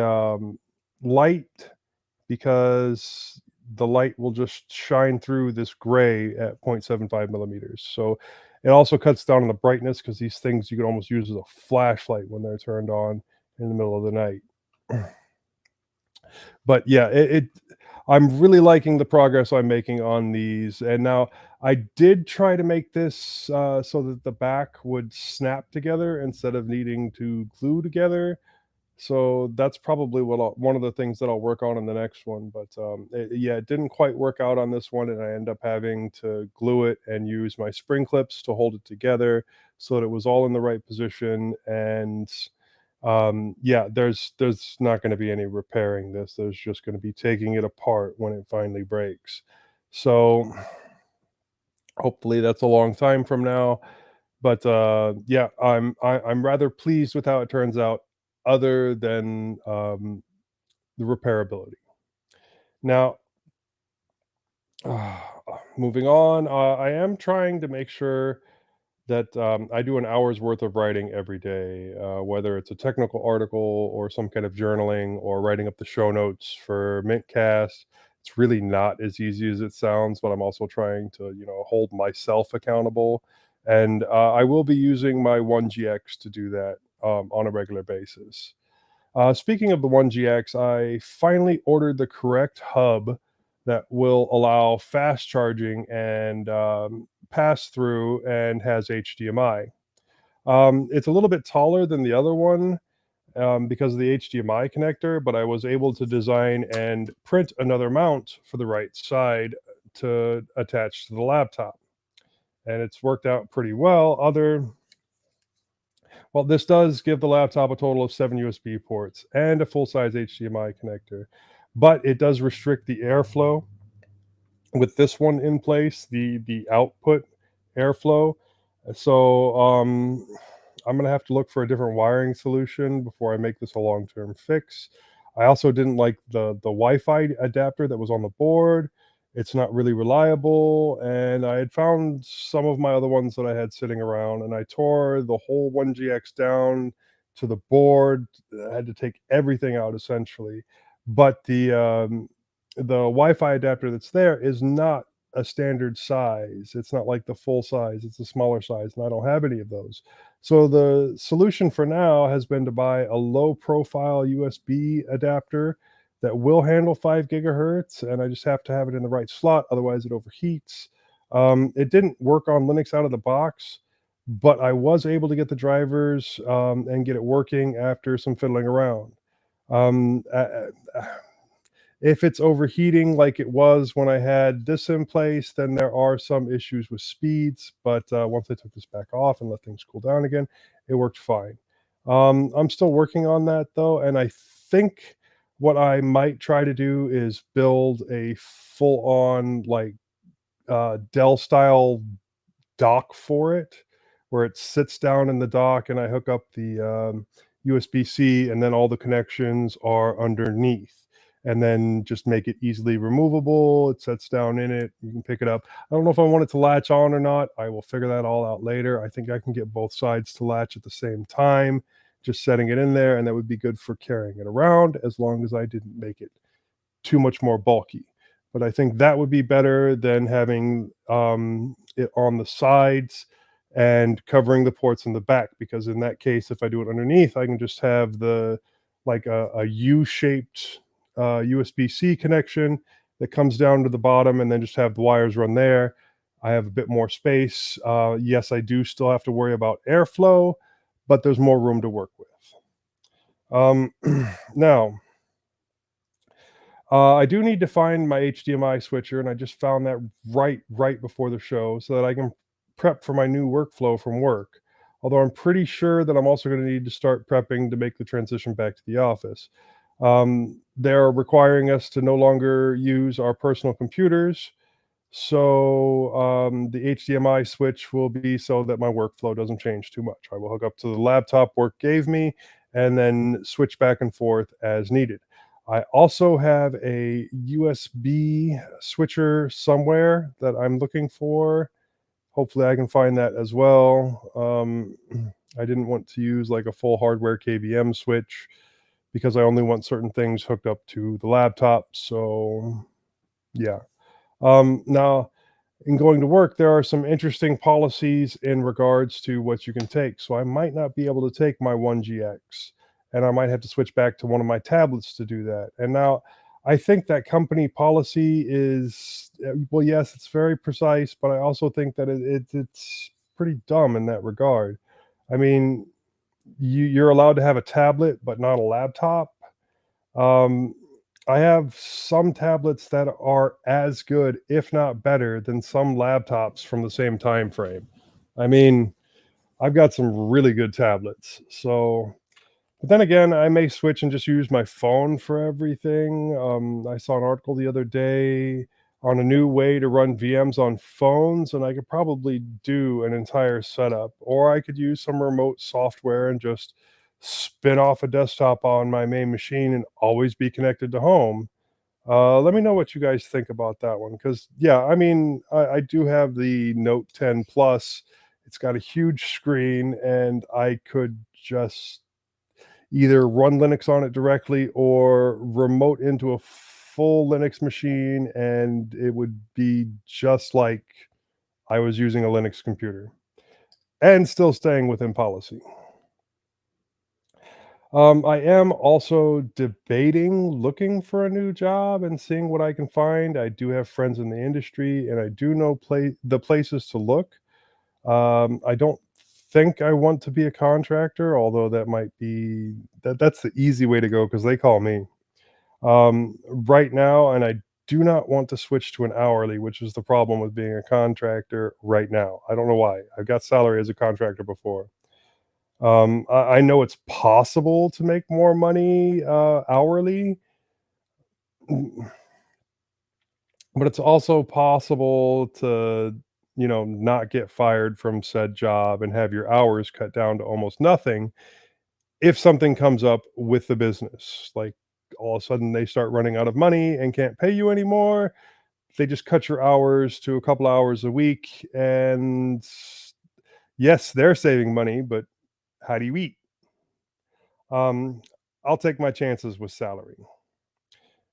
light because the light will just shine through this gray at 0.75 millimeters. So it also cuts down on the brightness because these things you can almost use as a flashlight when they're turned on in the middle of the night. But yeah, I'm really liking the progress I'm making on these. And now I did try to make this so that the back would snap together instead of needing to glue together. So that's probably one of the things that I'll work on in the next one. But yeah, it didn't quite work out on this one, and I end up having to glue it and use my spring clips to hold it together so that it was all in the right position. And yeah, there's not going to be any repairing this. There's just going to be taking it apart when it finally breaks. So hopefully that's a long time from now. But yeah, I'm rather pleased with how it turns out, other than the repairability. Now, moving on, I am trying to make sure that I do an hour's worth of writing every day, whether it's a technical article or some kind of journaling or writing up the show notes for mintCast. It's really not as easy as it sounds, but I'm also trying to, hold myself accountable. And I will be using my 1GX to do that on a regular basis. Speaking of the 1GX, I finally ordered the correct hub that will allow fast charging and pass-through and has HDMI. It's a little bit taller than the other one because of the HDMI connector, but I was able to design and print another mount for the right side to attach to the laptop. And it's worked out pretty well. Well, this does give the laptop a total of 7 USB ports and a full-size HDMI connector, but it does restrict the airflow with this one in place, the output airflow. So I'm going to have to look for a different wiring solution before I make this a long-term fix. I also didn't like the Wi-Fi adapter that was on the board. It's not really reliable, and I had found some of my other ones that I had sitting around, and I tore the whole 1GX down to the board. I had to take everything out essentially, but the Wi-Fi adapter that's there is not a standard size. It's not like the full size. It's a smaller size, and I don't have any of those. So the solution for now has been to buy a low-profile USB adapter that will handle 5 gigahertz, and I just have to have it in the right slot, otherwise it overheats. It didn't work on Linux out of the box, but I was able to get the drivers and get it working after some fiddling around. Um, uh, uh, if it's overheating like it was when I had this in place, then there are some issues with speeds, but once I took this back off and let things cool down again, it worked fine. I'm still working on that though, and I think what I might try to do is build a full-on like Dell style dock for it, where it sits down in the dock and I hook up the USB-C, and then all the connections are underneath, and then just make it easily removable. It sets down in it. You can pick it up. I don't know if I want it to latch on or not. I will figure that all out later. I think I can get both sides to latch at the same time, just setting it in there, and that would be good for carrying it around as long as I didn't make it too much more bulky. But I think that would be better than having it on the sides and covering the ports in the back, because in that case, if I do it underneath, I can just have the like a U-shaped USB-C connection that comes down to the bottom, and then just have the wires run there. I have a bit more space. Yes, I do still have to worry about airflow, but there's more room to work with. Now, I do need to find my HDMI switcher, and I just found that right before the show so that I can prep for my new workflow from work. Although I'm pretty sure that I'm also going to need to start prepping to make the transition back to the office. They're requiring us to no longer use our personal computers. So the HDMI switch will be so that my workflow doesn't change too much. I will hook up to the laptop work gave me and then switch back and forth as needed. I also have a USB switcher somewhere that I'm looking for. Hopefully I can find that as well. I didn't want to use like a full hardware KVM switch because I only want certain things hooked up to the laptop. So yeah. Now, in going to work, there are some interesting policies in regards to what you can take. So I might not be able to take my 1GX, and I might have to switch back to one of my tablets to do that. And now I think that company policy is, well, yes, it's very precise, but I also think that it's pretty dumb in that regard. I mean, you're allowed to have a tablet, but not a laptop. I have some tablets that are as good, if not better, than some laptops from the same time frame. I mean, I've got some really good tablets. So, but then again, I may switch and just use my phone for everything. I saw an article the other day on a new way to run VMs on phones, and I could probably do an entire setup, or I could use some remote software and just spin off a desktop on my main machine and always be connected to home. Let me know what you guys think about that one, because yeah, I mean, I do have the Note 10 Plus. It's got a huge screen, and I could just either run Linux on it directly or remote into a full Linux machine, and it would be just like I was using a Linux computer and still staying within policy. I am also debating looking for a new job and seeing what I can find. I do have friends in the industry, and I do know the places to look. I don't think I want to be a contractor, although that might be that's the easy way to go because they call me. Right now, and I do not want to switch to an hourly, which is the problem with being a contractor right now. I don't know why. I've got salary as a contractor before. I know it's possible to make more money hourly, but it's also possible to, not get fired from said job and have your hours cut down to almost nothing if something comes up with the business. Like all of a sudden they start running out of money and can't pay you anymore. They just cut your hours to a couple hours a week. And yes, they're saving money, but how do you eat? Um, I'll take my chances with salary.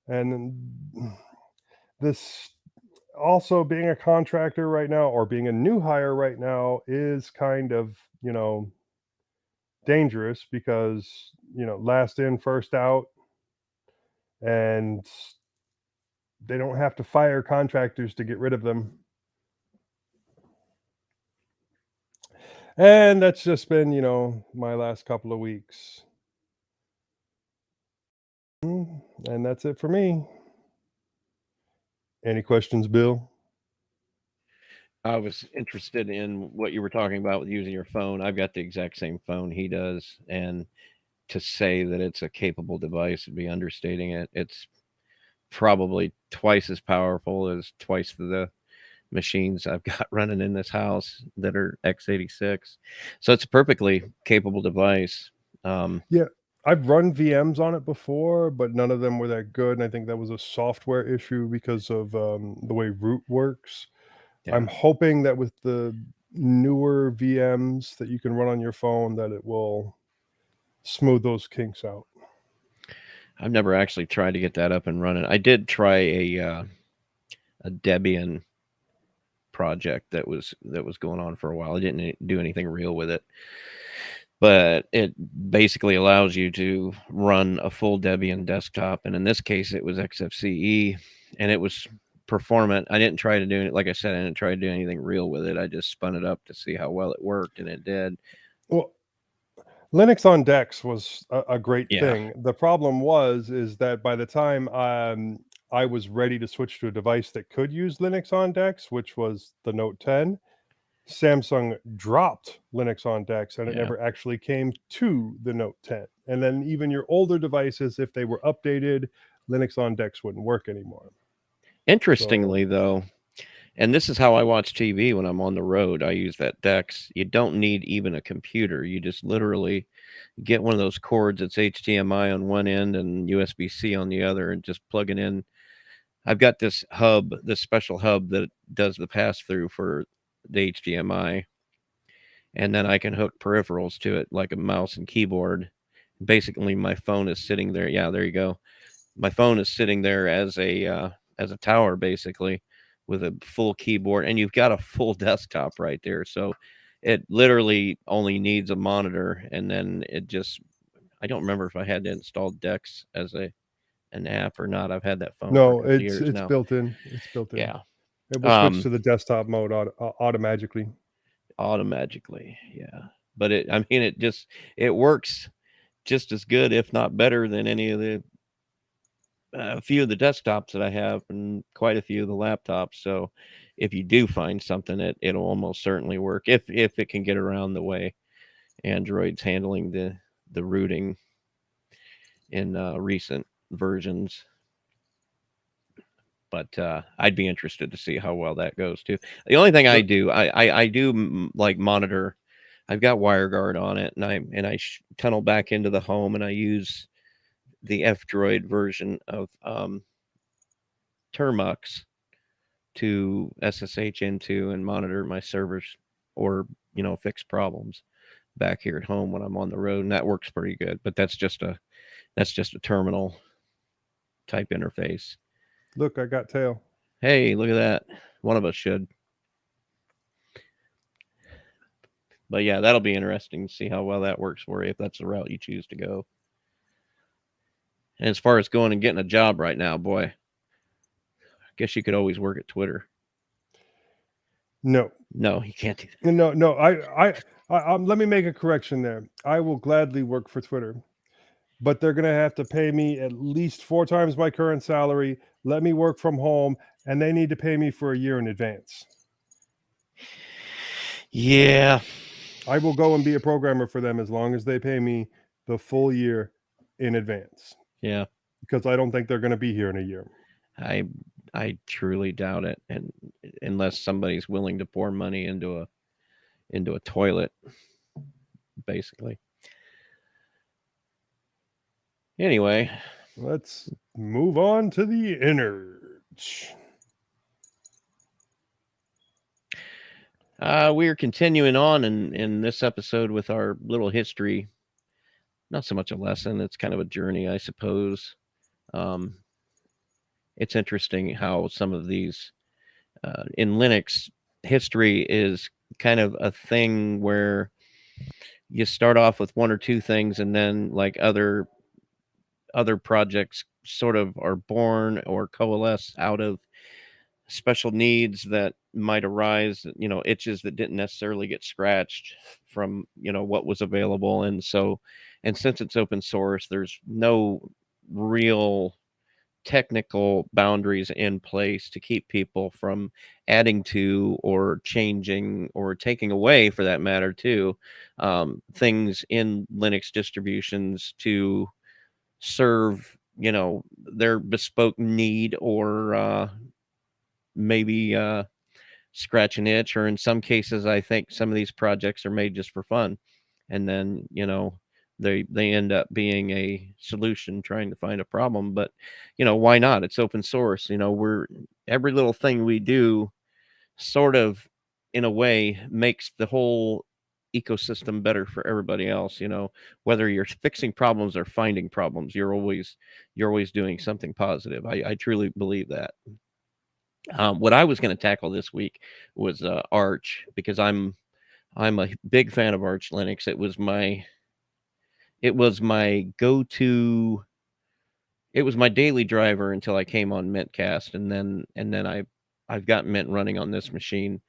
And this also being a contractor right now or being a new hire right now is kind of, dangerous because, last in, first out, and they don't have to fire contractors to get rid of them. And that's just been, my last couple of weeks. And that's it for me. Any questions, Bill? I was interested in what you were talking about with using your phone. I've got the exact same phone he does, and to say that it's a capable device would be understating it. It's probably twice as powerful as twice the machines I've got running in this house that are x86. So it's a perfectly capable device. Um, Yeah, I've run VMs on it before, but none of them were that good. And I think that was a software issue because of the way root works. yeah, I'm hoping that with the newer VMs that you can run on your phone, that it will smooth those kinks out. I've never actually tried to get that up and running. I did try a Debian project that was going on for a while. I didn't do anything real with it, but it basically allows you to run a full Debian desktop, and in this case, it was XFCE, and it was performant. I didn't try to do it, like I said, I didn't try to do anything real with it. I just spun it up to see how well it worked, and it did. Well, Linux on DeX was a great Yeah, thing. The problem is that by the time I was ready to switch to a device that could use Linux on DeX, which was the Note 10, Samsung dropped Linux on DeX and it yeah. never actually came to the Note 10. And then even your older devices, if they were updated, Linux on DeX wouldn't work anymore. So Interestingly, though, and this is how I watch TV when I'm on the road. I use that DeX. You don't need even a computer. You just literally get one of those cords that's HDMI on one end and USB-C on the other, and just plug it in. I've got this hub, this special hub that does the pass through for the HDMI, and then I can hook peripherals to it like a mouse and keyboard. Basically, my phone is sitting there. Yeah, there you go. My phone is sitting there as a tower, basically, with a full keyboard, and you've got a full desktop right there. So it literally only needs a monitor, and then it just. I don't remember if I had to install Dex as an app or not. I've had that phone for a no, couple of it's years it's now. built in. It's built in. Yeah. It will switch Um, to the desktop mode automatically. Automatically. Yeah. But I mean, it works just as good, if not better, than any of the a few of the desktops that I have, and quite a few of the laptops. So if you do find something, it'll almost certainly work if it can get around the way Android's handling the rooting in recent versions. But I'd be interested to see how well that goes too. The only thing I The do, I do like monitor. I've got WireGuard on it, and I tunnel back into the home, and I use the F Droid version of Termux to SSH into and monitor my servers, or fix problems back here at home when I'm on the road, and that works pretty good. But that's just a terminal type interface. Look, I got tail. Hey, look at that. One of us should. But yeah, that'll be interesting to see how well that works for you if that's the route you choose to go. And as far as going and getting a job right now, boy, I guess you could always work at Twitter. No, you can't do that. no. Let me make a correction there. I will gladly work for Twitter, but they're going to have to pay me at least 4 times my current salary, let me work from home, and they need to pay me for a year in advance. Yeah. I will go and be a programmer for them as long as they pay me the full year in advance. Yeah. Because I don't think they're going to be here in a year. I truly doubt it, and unless somebody's willing to pour money into a toilet, basically. Anyway, let's move on to the innards. We're continuing on in this episode with our little history. Not so much a lesson; it's kind of a journey, I suppose. It's interesting how some of these in Linux history is kind of a thing where you start off with one or two things, and then like other projects sort of are born or coalesce out of special needs that might arise, itches that didn't necessarily get scratched from, what was available. And since it's open source, there's no real technical boundaries in place to keep people from adding to or changing or taking away, for that matter, too, things in Linux distributions to serve, their bespoke need, or maybe scratch an itch. Or in some cases, I think some of these projects are made just for fun, and then they end up being a solution trying to find a problem. But why not? It's open source. We're every little thing we do sort of, in a way, makes the whole ecosystem better for everybody else. Whether you're fixing problems or finding problems, you're always doing something positive. I truly believe that. What I was going to tackle this week was Arch, because I'm a big fan of Arch Linux. It was my go-to. It was my daily driver until I came on mintCast, and then I've got Mint running on this machine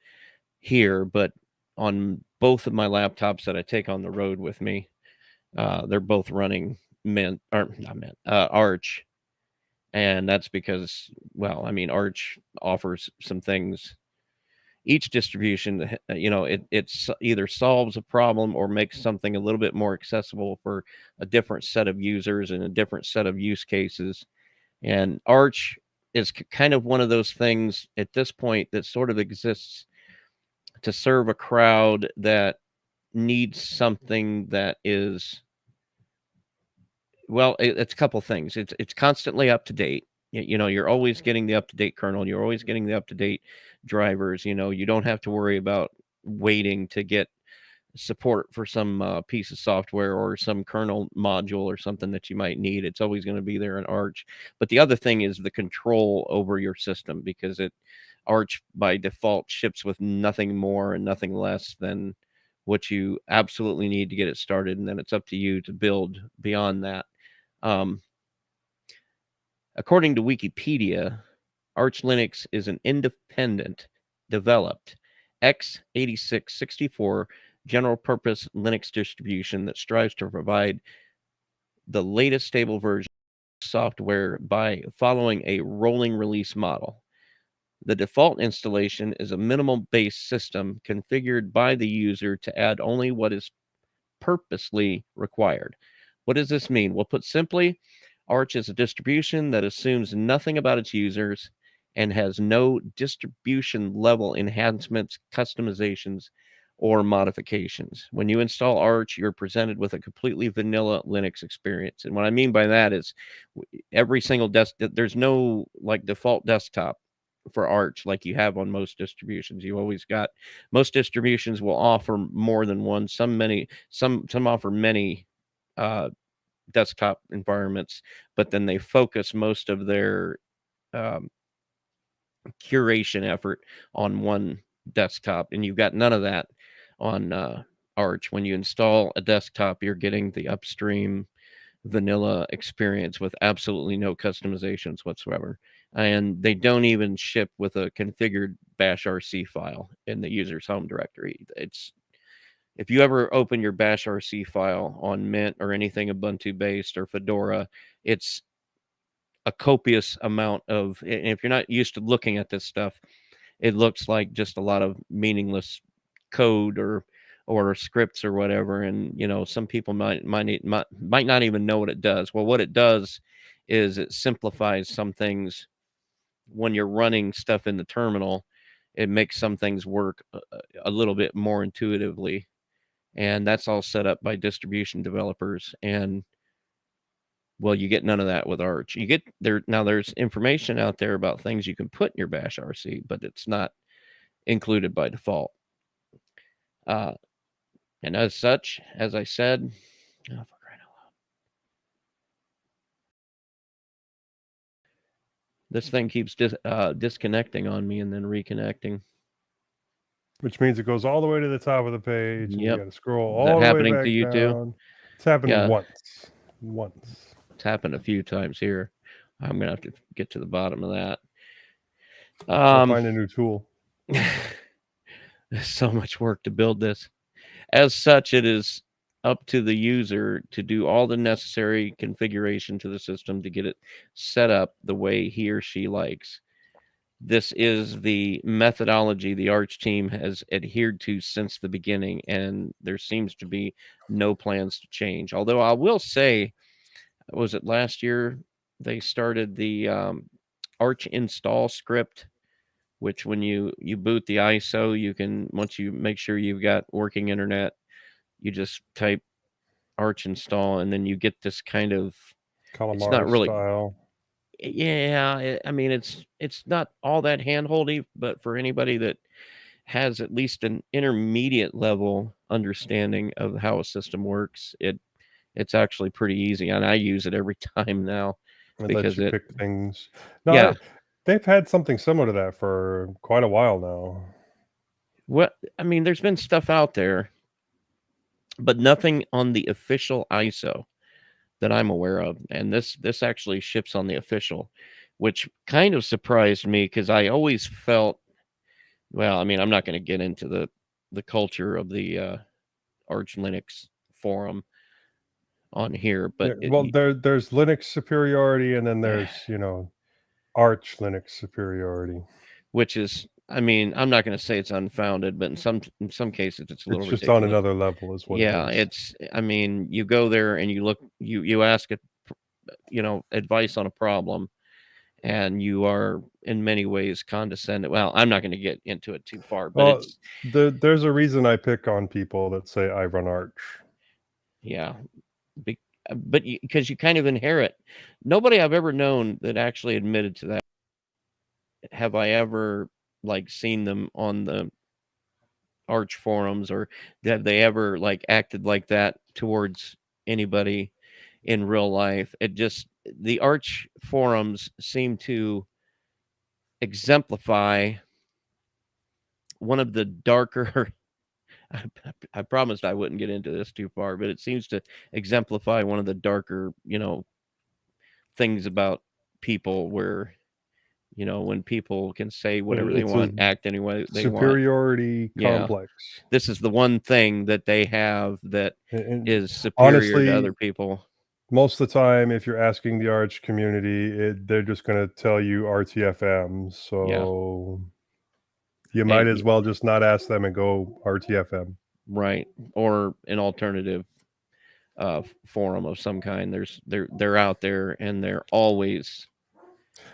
here, but on both of my laptops that I take on the road with me, they're both running Arch. And that's because, well, I mean, Arch offers some things. Each distribution, it's either solves a problem or makes something a little bit more accessible for a different set of users and a different set of use cases. And Arch is kind of one of those things at this point that sort of exists to serve a crowd that needs something that is, well, it's a couple things. It's constantly up to date. You're always getting the up-to-date kernel. You're always getting the up-to-date drivers. You don't have to worry about waiting to get support for some piece of software or some kernel module or something that you might need. It's always going to be there in Arch. But the other thing is the control over your system, because Arch by default ships with nothing more and nothing less than what you absolutely need to get it started, and then it's up to you to build beyond that. According to Wikipedia, Arch Linux is an independent, developed x86-64 general-purpose Linux distribution that strives to provide the latest stable version of software by following a rolling release model. The default installation is a minimal-based system configured by the user to add only what is purposely required. What does this mean? Well, put simply, Arch is a distribution that assumes nothing about its users and has no distribution level enhancements, customizations, or modifications. When you install Arch, you're presented with a completely vanilla Linux experience. And what I mean by that is every single there's no like default desktop for Arch like you have on most distributions. You always got, most distributions will offer more than one. Some offer many desktop environments, but then they focus most of their curation effort on one desktop, and you've got none of that on Arch. When you install a desktop, you're getting the upstream vanilla experience with absolutely no customizations whatsoever. And they don't even ship with a configured bash RC file in the user's home directory. It's if you ever open your bash RC file on Mint or anything Ubuntu based or Fedora, it's a copious amount of, and if you're not used to looking at this stuff, it looks like just a lot of meaningless code or scripts or whatever. And some people might not even know what it does. Well, what it does is it simplifies some things. When you're running stuff in the terminal, it makes some things work a little bit more intuitively, and that's all set up by distribution developers. And well, you get none of that with Arch. You get there now. There's information out there about things you can put in your bash RC, but it's not included by default. And as such, as I said, oh, for crying out loud, this thing keeps disconnecting on me and then reconnecting. Which means it goes all the way to the top of the page, and you Yep. got to scroll Is that all the way happening back to you too? down. It's happened Yeah. once. It's happened a few times here. I'm gonna have to get to the bottom of that. I'll find a new tool. There's so much work to build this. As such, it is up to the user to do all the necessary configuration to the system to get it set up the way he or she likes. This is the methodology the Arch team has adhered to since the beginning, and there seems to be no plans to change. Although I will say, was it last year they started the Arch install script, which when you boot the ISO, you can, once you make sure you've got working internet, you just type Arch install, and then you get this kind of Calamari not really style. Yeah, I mean it's not all that handholdy, but for anybody that has at least an intermediate level understanding of how a system works, it's actually pretty easy, and I use it every time now It because lets you it pick things. No, yeah. they've had something similar to that for quite a while now. What I mean, there's been stuff out there, but nothing on the official ISO that I'm aware of, and this actually ships on the official, which kind of surprised me because I always felt, well, I mean, I'm not going to get into the culture of the Arch Linux forum on here, but Yeah, well, there's Linux superiority, and then there's Arch Linux superiority. which is, I mean, I'm not going to say it's unfounded, but in some cases it's a little It's just ridiculous. on another level, is what Yeah, it is. it's, I mean, you go there and you look, you ask it, advice on a problem, and you are in many ways condescending. Well, I'm not going to get into it too far, but it's there's a reason I pick on people that say I run Arch. yeah, but because you kind of inherit. Nobody I've ever known that actually admitted to that. Have I ever seen them on the Arch forums, or have they ever acted like that towards anybody in real life? It just, the Arch forums seem to exemplify one of the darker I promised I wouldn't get into this too far, but it seems to exemplify one of the darker, things about people where, when people can say whatever they want, act any way they want. Superiority complex. This is the one thing that they have that is superior honestly, to other people. Most of the time, if you're asking the Arch community, they're just going to tell you RTFM. So you might as well just not ask them and go RTFM. Right. Or an alternative forum of some kind. They're out there, and they're always.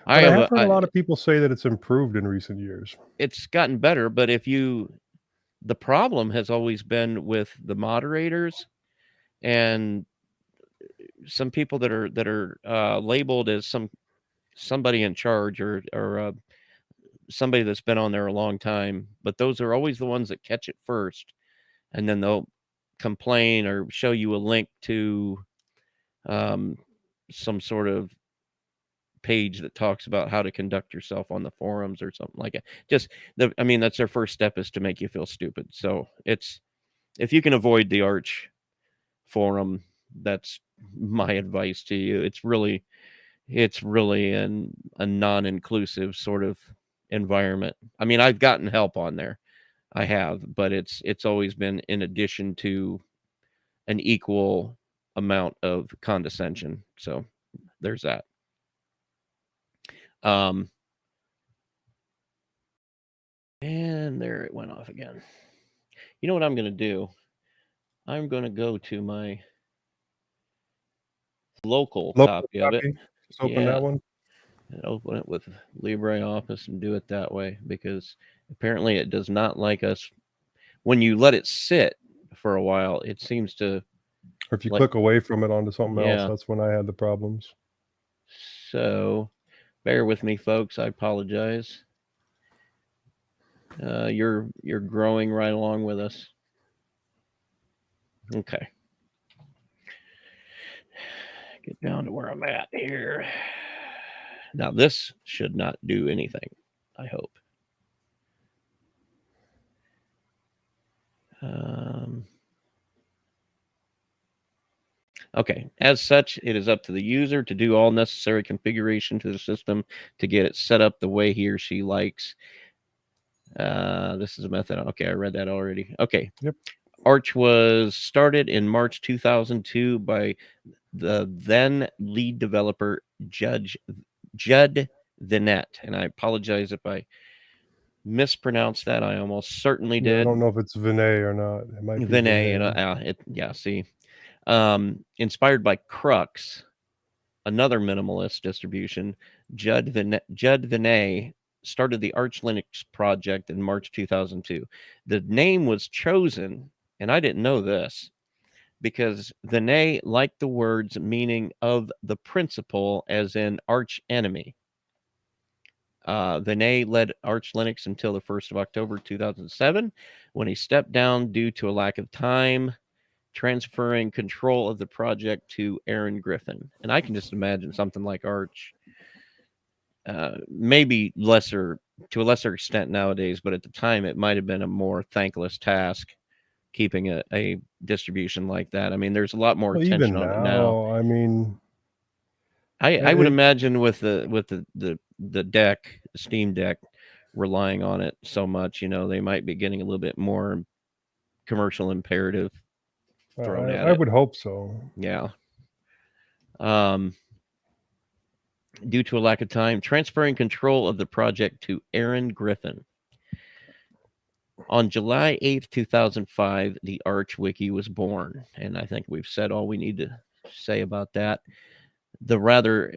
I have heard a lot of people say that it's improved in recent years. It's gotten better, but the problem has always been with the moderators and some people that are labeled as somebody in charge or somebody that's been on there a long time, but those are always the ones that catch it first, and then they'll complain or show you a link to some sort of page that talks about how to conduct yourself on the forums or something like that. I mean, that's their first step, is to make you feel stupid. So it's, if you can avoid the Arch forum, that's my advice to you. It's really a non-inclusive sort of environment. I mean, I've gotten help on there. I have, but it's always been in addition to an equal amount of condescension. So there's that. And there it went off again. You know what I'm going to do? I'm going to go to my local copy of it. Just open that one. And open it with LibreOffice and do it that way, because apparently it does not like us. When you let it sit for a while, it seems to. Or if you click away from it onto something Yeah. else, that's when I had the problems. So bear with me, folks. I apologize. You're growing right along with us. Okay. Get down to where I'm at here. Now this should not do anything, I hope. Okay. As such, it is up to the user to do all necessary configuration to the system to get it set up the way he or she likes. This is a method. Okay, I read that already. Okay. Yep. Arch was started in March 2002 by the then lead developer Judd Vinet, and I apologize if I mispronounced that. I almost certainly did. I don't know if it's Vinay or not. It might be Vinet. And see. Inspired by Crux, another minimalist distribution, Judd Vinet started the Arch Linux project in March 2002. The name was chosen, and I didn't know this, because Vinet liked the words meaning of the principal, as in arch enemy. Vinet led Arch Linux until the 1st of October 2007, when he stepped down due to a lack of time, transferring control of the project to Aaron Griffin. And I can just imagine something like Arch, maybe to a lesser extent nowadays, but at the time it might have been a more thankless task keeping a distribution like that. I mean, there's a lot more attention on it now. I mean, I would imagine with the deck, the Steam Deck, relying on it so much, they might be getting a little bit more commercial imperative thrown at it. I would hope so. Yeah. Due to a lack of time, transferring control of the project to Aaron Griffin. On July 8th, 2005, the Arch Wiki was born, and I think we've said all we need to say about that. The rather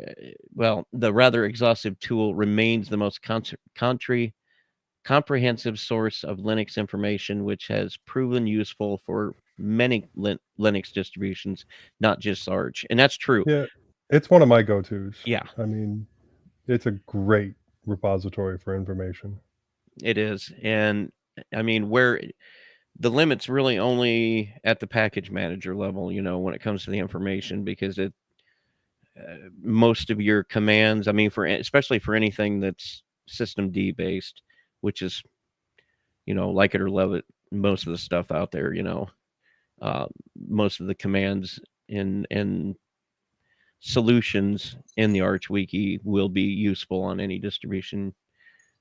exhaustive tool remains the most comprehensive source of Linux information, which has proven useful for many Linux distributions, not just Arch. And that's true. Yeah, it's one of my go-tos. Yeah. I mean, it's a great repository for information. It is. And I mean, where the limit's really only at the package manager level, when it comes to the information, because most of your commands, I mean, especially for anything that's systemd based, which is, like it or love it, most of the stuff out there, most of the commands and solutions in the Arch Wiki will be useful on any distribution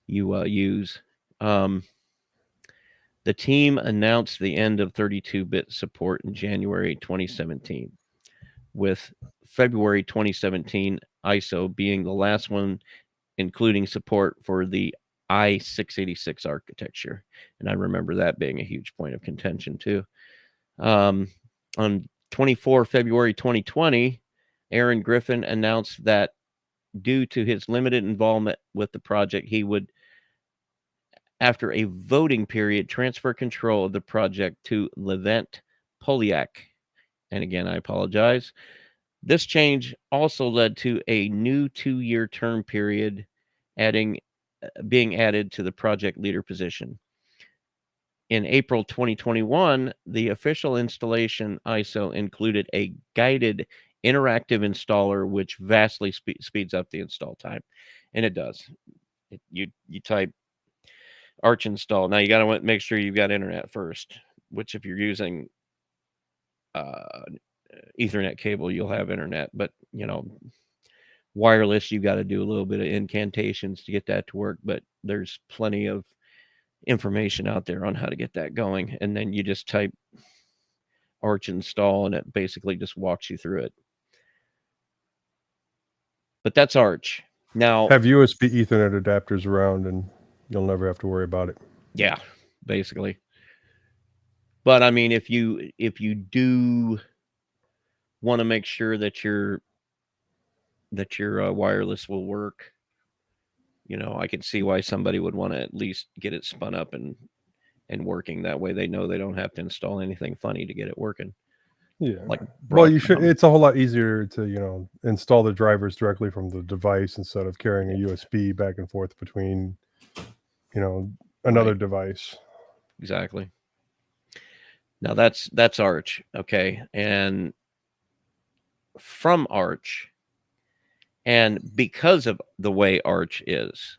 you use. The team announced the end of 32-bit support in January 2017, with February 2017 ISO being the last one, including support for the i686 architecture. And I remember that being a huge point of contention too. On 24 February 2020, Aaron Griffin announced that due to his limited involvement with the project, he would, after a voting period, transfer control of the project to Levent Polyak. And again, I apologize. This change also led to a new 2-year term period being added to the project leader position. In April 2021, the official installation ISO included a guided interactive installer, which vastly speeds up the install time. And it does. You type Arch install. Now you got to make sure you've got internet first, which if you're using Ethernet cable, you'll have internet. But wireless, you got to do a little bit of incantations to get that to work. But there's plenty of information out there on how to get that going, and then you just type Arch install, and it basically just walks you through it. But that's Arch. Now, have USB Ethernet adapters around, and you'll never have to worry about it. Yeah, basically. But I mean, if you do want to make sure that your wireless will work, I can see why somebody would want to at least get it spun up and working. That way, they know they don't have to install anything funny to get it working. Yeah. Like well, you should. Broadcom. It's a whole lot easier to install the drivers directly from the device instead of carrying a USB back and forth between another Right. device. Exactly. Now that's Arch, okay, and from Arch, and because of the way Arch is,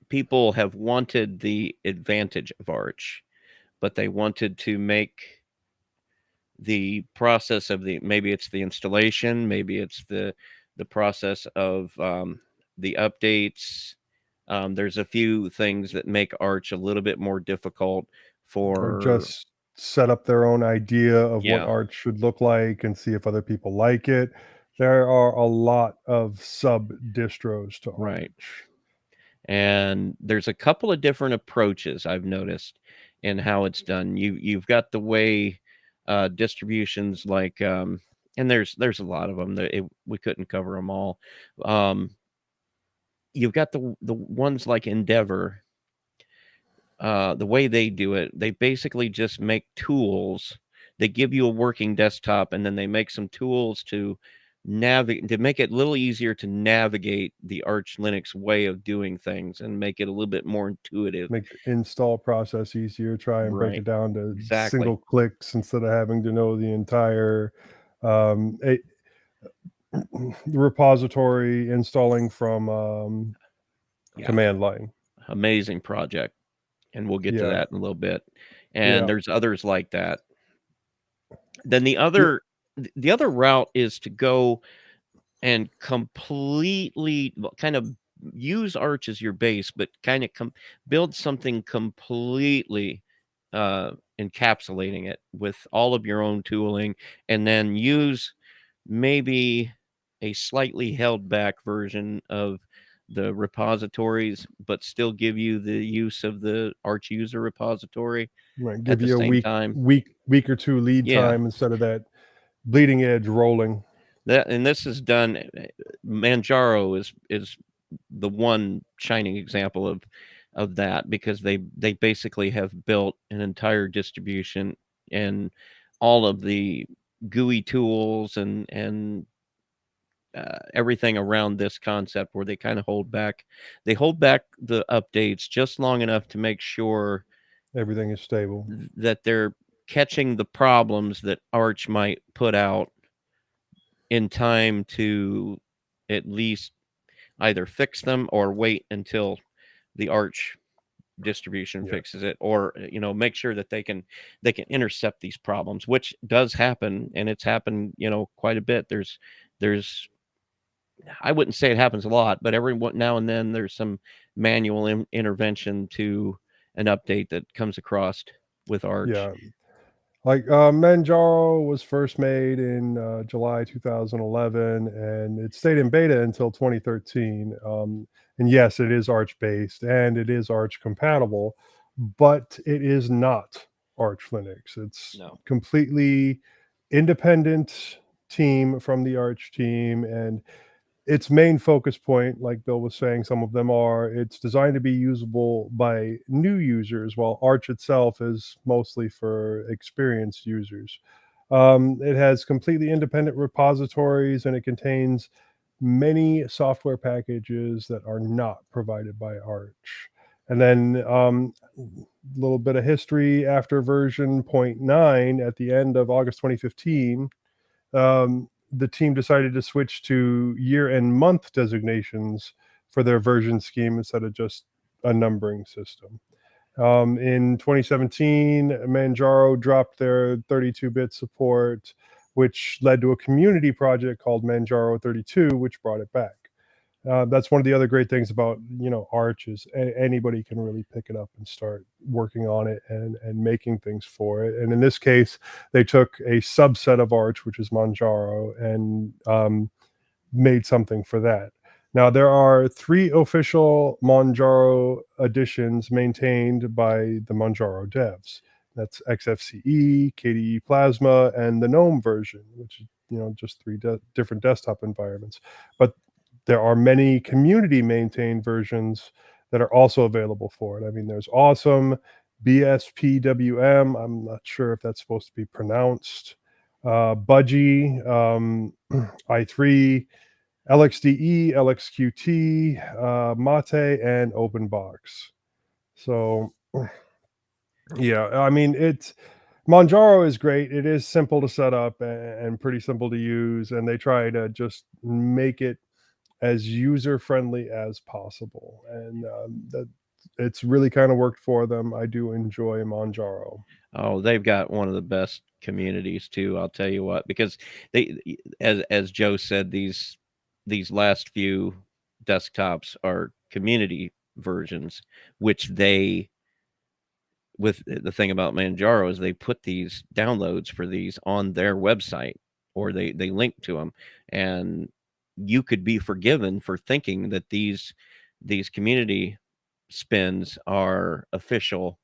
people have wanted the advantage of Arch, but they wanted to make the process of maybe it's the installation, maybe it's the process of the updates. There's a few things that make Arch a little bit more difficult Or for just set up their own idea of what Yeah. art should look like and see if other people like it. There are a lot of sub distros to Right. Arch. And there's a couple of different approaches I've noticed in how it's done. You've got the way distributions like and there's a lot of them. We couldn't cover them all. You've got the ones like Endeavor. The way they do it, they basically just make tools. They give you a working desktop, and then they make some tools to navigate, to make it a little easier to navigate the Arch Linux way of doing things and make it a little bit more intuitive. Make the install process easier. Try and break Right. it down to Exactly. single clicks instead of having to know the entire repository installing from Yeah. command line. Amazing project. And we'll get to Yeah. that in a little bit. And Yeah. there's others like that. Then the other route is to go and completely kind of use Arch as your base, but kind of build something completely encapsulating it with all of your own tooling, and then use maybe a slightly held back version of the repositories, but still give you the use of the Arch user repository. Right. At Give the you a same week or two lead Yeah. time instead of that bleeding edge rolling. And this is done. Manjaro is the one shining example of that, because they basically have built an entire distribution and all of the GUI tools and everything around this concept, where they kind of hold back the updates just long enough to make sure Everything is stable. that they're catching the problems that Arch might put out in time to at least either fix them or wait until the Arch distribution Yeah. fixes it, or make sure that they can intercept these problems, which does happen, and it's happened quite a bit. There's I wouldn't say it happens a lot, but every now and then there's some manual intervention to an update that comes across with Arch. Yeah. Like Manjaro was first made in July 2011, and it stayed in beta until 2013. And yes, it is Arch based and it is Arch compatible, but it is not Arch Linux. It's No. completely independent team from the Arch team, and its main focus point, like Bill was saying, some of them are, it's designed to be usable by new users, while Arch itself is mostly for experienced users. It has completely independent repositories, and it contains many software packages that are not provided by Arch. And then a little bit of history: after version 0.9 at the end of August 2015, the team decided to switch to year and month designations for their version scheme instead of just a numbering system. In 2017, Manjaro dropped their 32-bit support, which led to a community project called Manjaro 32, which brought it back. That's one of the other great things about Arch is anybody can really pick it up and start working on it and making things for it. And in this case, they took a subset of Arch, which is Manjaro, and made something for that. Now, there are 3 official Manjaro editions maintained by the Manjaro devs. That's XFCE, KDE Plasma, and the GNOME version, which is just 3 different desktop environments. But there are many community maintained versions that are also available for it. I mean, there's Awesome, BSPWM. I'm not sure if that's supposed to be pronounced. Budgie, i3, LXDE, LXQT, Mate, and OpenBox. So, yeah, I mean, Manjaro is great. It is simple to set up and pretty simple to use, and they try to just make it as user friendly as possible, and that it's really kind of worked for them. I do enjoy Manjaro. Oh, they've got one of the best communities too. I'll tell you what, because as Joe said, these last few desktops are community versions, which with the thing about Manjaro is they put these downloads for these on their website, or they link to them, and you could be forgiven for thinking that these community spins are official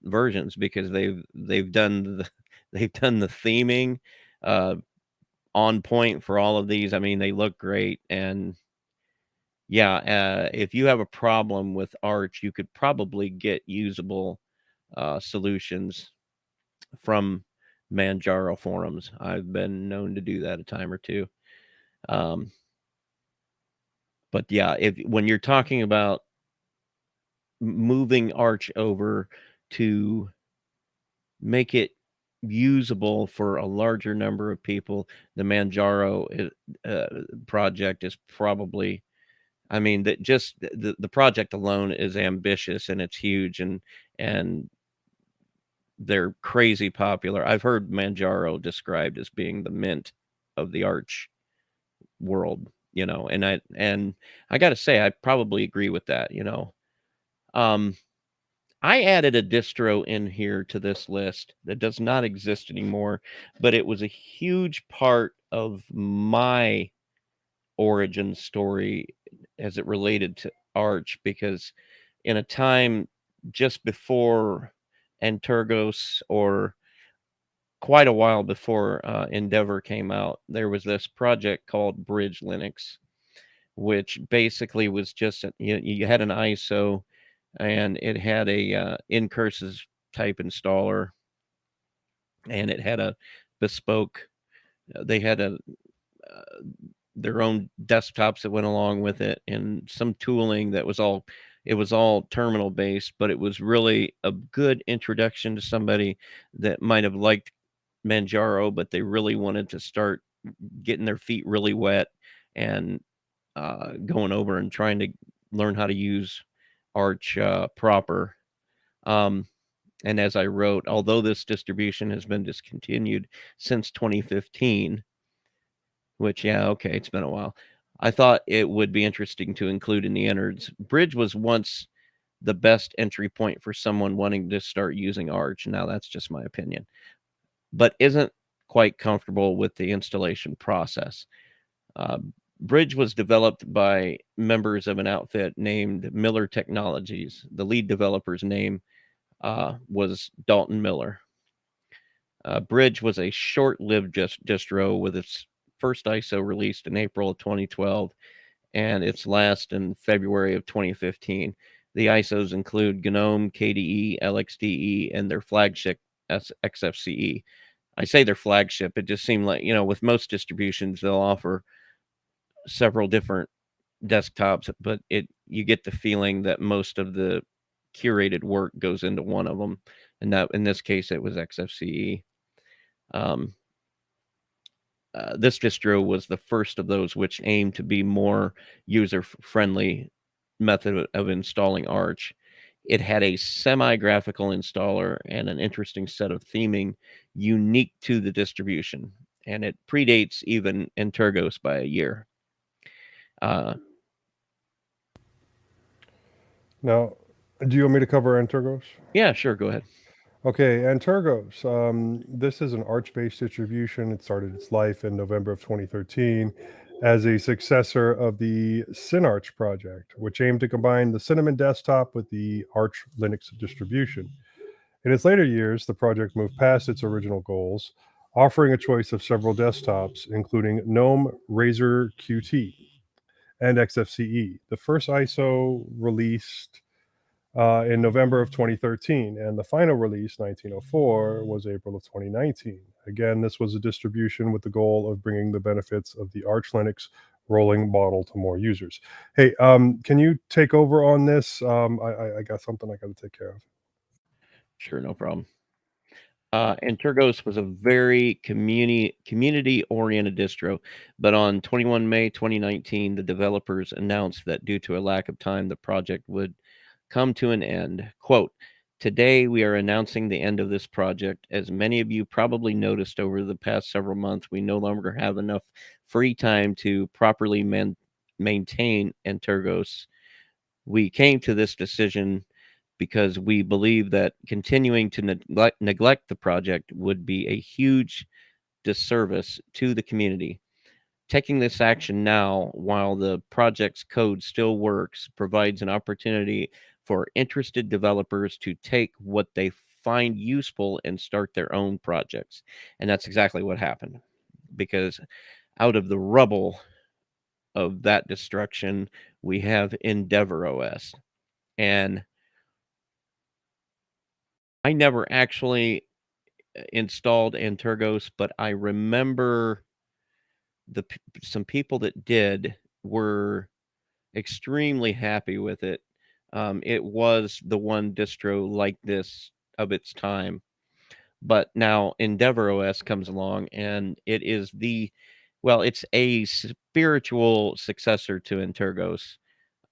versions, because they've done they've done the theming on point for all of these. I mean, they look great, and yeah, if you have a problem with Arch, you could probably get usable solutions from Manjaro forums. I've been known to do that a time or two. But yeah, when you're talking about moving Arch over to make it usable for a larger number of people, the Manjaro project is probably, I mean, that just the project alone is ambitious, and it's huge, and they're crazy popular. I've heard Manjaro described as being the Mint of the Arch world, and I got to say, I probably agree with that. I added a distro in here to this list that does not exist anymore, but it was a huge part of my origin story as it related to Arch, because in a time just before Antergos, or quite a while before Endeavor came out, there was this project called Bridge Linux, which basically was just you had an ISO, and it had a incursus type installer, and it had a bespoke. They had their own desktops that went along with it, and some tooling that was all. It was all terminal based, but it was really a good introduction to somebody that might have liked Manjaro, but they really wanted to start getting their feet really wet and going over and trying to learn how to use Arch proper. And as I wrote, although this distribution has been discontinued since 2015, which, yeah, okay, it's been a while, I thought it would be interesting to include in the innards. Bridge was once the best entry point for someone wanting to start using Arch. Now, that's just my opinion, but isn't quite comfortable with the installation process. Bridge was developed by members of an outfit named Miller Technologies. The lead developer's name was Dalton Miller. Bridge was a short-lived distro, with its first ISO released in April of 2012 and its last in February of 2015. The ISOs include GNOME, KDE, LXDE, and their flagship XFCE. I say their flagship. It just seemed like, with most distributions, they'll offer several different desktops, but you get the feeling that most of the curated work goes into one of them, and that in this case it was XFCE. This distro was the first of those which aimed to be more user-friendly method of installing Arch. It had a semi-graphical installer and an interesting set of theming unique to the distribution, and it predates even Antergos by a year. Now, do you want me to cover Antergos? Yeah, sure, go ahead. Okay, Antergos. This is an Arch-based distribution. It started its life in November of 2013 as a successor of the SynArch project, which aimed to combine the Cinnamon desktop with the Arch Linux distribution. In its later years, the project moved past its original goals, offering a choice of several desktops, including GNOME, Razer Qt, and XFCE. The first ISO released in November of 2013, and the final release, 1904, was April of 2019. Again, this was a distribution with the goal of bringing the benefits of the Arch Linux rolling model to more users. Hey, can you take over on this? I got something I got to take care of. Sure, no problem. Antergos was a very community-oriented distro, but on 21 May 2019, the developers announced that due to a lack of time, the project would come to an end. Quote, "Today, we are announcing the end of this project. As many of you probably noticed over the past several months, we no longer have enough free time to properly maintain Antergos. We came to this decision because we believe that continuing to neglect the project would be a huge disservice to the community. Taking this action now, while the project's code still works, provides an opportunity for interested developers to take what they find useful and start their own projects." And that's exactly what happened, because out of the rubble of that destruction, we have Endeavor OS. And I never actually installed Antergos, but I remember some people that did were extremely happy with it. It was the one distro like this of its time. But now Endeavor OS comes along, and it is it's a spiritual successor to Antergos.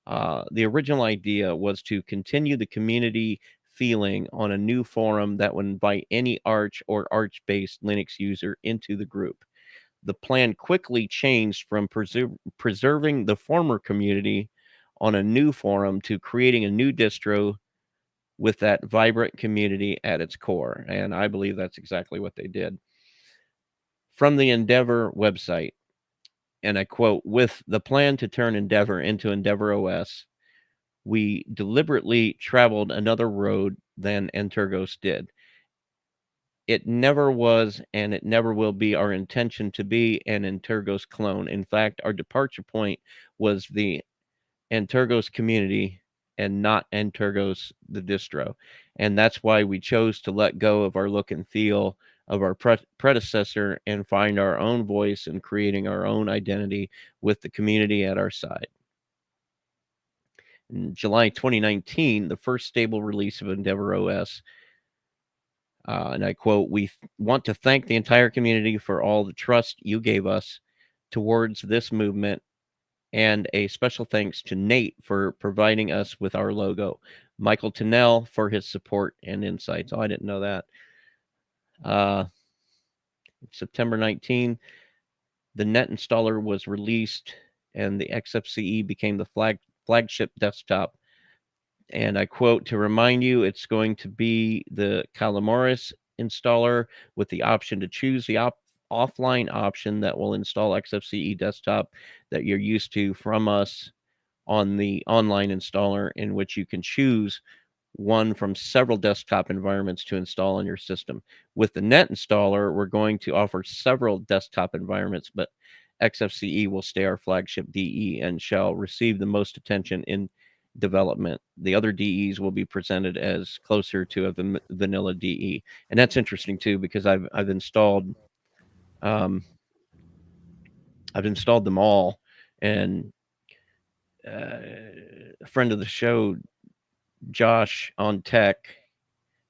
The original idea was to continue the community feeling on a new forum that would invite any Arch or Arch-based Linux user into the group. The plan quickly changed from preserving the former community on a new forum to creating a new distro with that vibrant community at its core. And I believe that's exactly what they did. From the Endeavor website, and I quote, "With the plan to turn Endeavor into Endeavor OS, we deliberately traveled another road than Antergos did. It never was, and it never will be our intention to be an Antergos clone. In fact, our departure point was the Antergos community and not Antergos the distro. And that's why we chose to let go of our look and feel of our predecessor and find our own voice in creating our own identity with the community at our side." In July 2019, the first stable release of Endeavor OS, and I quote, "We want to thank the entire community for all the trust you gave us towards this movement, and a special thanks to Nate for providing us with our logo, Michael Tennell for his support and insights." Oh, I didn't know that. September 19, the net installer was released, and the XFCE became the flagship desktop. And I quote, "To remind you, it's going to be the Calamaris installer with the option to choose the offline option that will install XFCE desktop that you're used to from us on the online installer, in which you can choose one from several desktop environments to install on your system. With the net installer, we're going to offer several desktop environments, but XFCE will stay our flagship DE and shall receive the most attention in development. The other DEs will be presented as closer to a vanilla DE." And that's interesting too, because I've installed them all, and a friend of the show, Josh on Tech,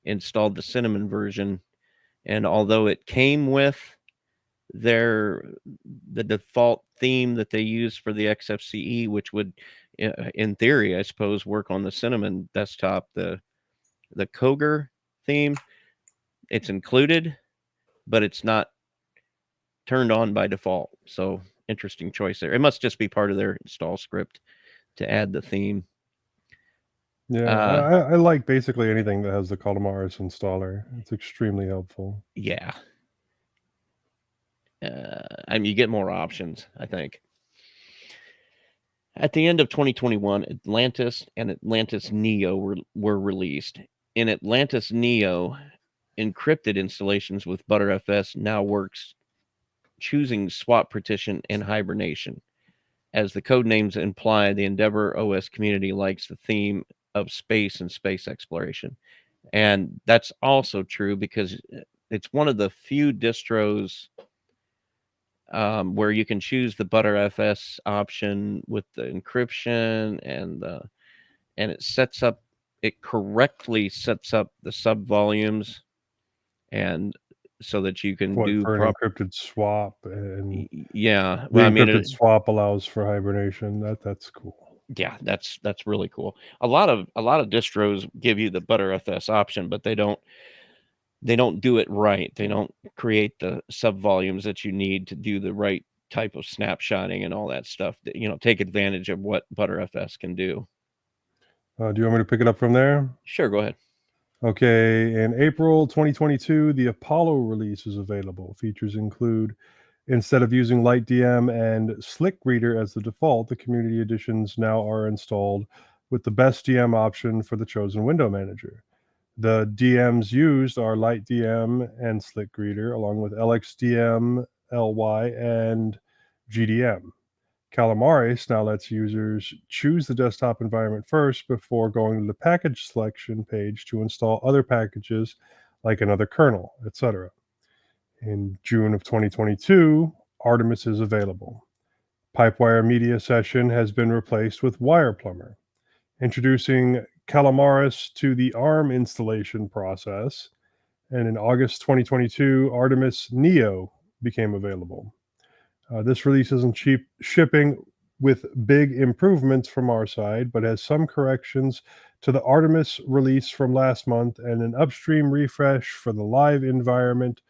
installed the Cinnamon version, and although it came with the default theme that they use for the XFCE, which would in theory, I suppose, work on the Cinnamon desktop. The Koger theme, it's included, but it's not turned on by default. So interesting choice there. It must just be part of their install script to add the theme. Yeah, I like basically anything that has the Calamaris installer. It's extremely helpful. Yeah. I mean, you get more options, I think. At the end of 2021, Atlantis and Atlantis Neo were released. In Atlantis Neo, encrypted installations with ButterFS now works choosing swap partition and hibernation. As the code names imply, the Endeavor OS community likes the theme of space and space exploration. And that's also true because it's one of the few distros where you can choose the ButterFS option with the encryption and it correctly sets up the sub volumes and so that you can do for an encrypted swap, and yeah. Well, the encrypted swap allows for hibernation. That's cool. Yeah, that's really cool. A lot of distros give you the ButterFS option, but they don't do it right. They don't create the sub volumes that you need to do the right type of snapshotting and all that stuff. That, take advantage of what ButterFS can do. Do you want me to pick it up from there? Sure, go ahead. Okay, in April 2022, the Apollo release is available. Features include, instead of using LightDM and Slick Reader as the default, the community editions now are installed with the best DM option for the chosen window manager. The DMs used are LightDM and Slick Reader, along with LXDM, LY, and GDM. Calamaris now lets users choose the desktop environment first before going to the package selection page to install other packages like another kernel, etc. In June of 2022, Artemis is available. Pipewire Media Session has been replaced with WirePlumber, introducing Calamaris to the ARM installation process. And in August 2022, Artemis Neo became available. This release isn't cheap shipping with big improvements from our side, but has some corrections to the Artemis release from last month and an upstream refresh for the live environment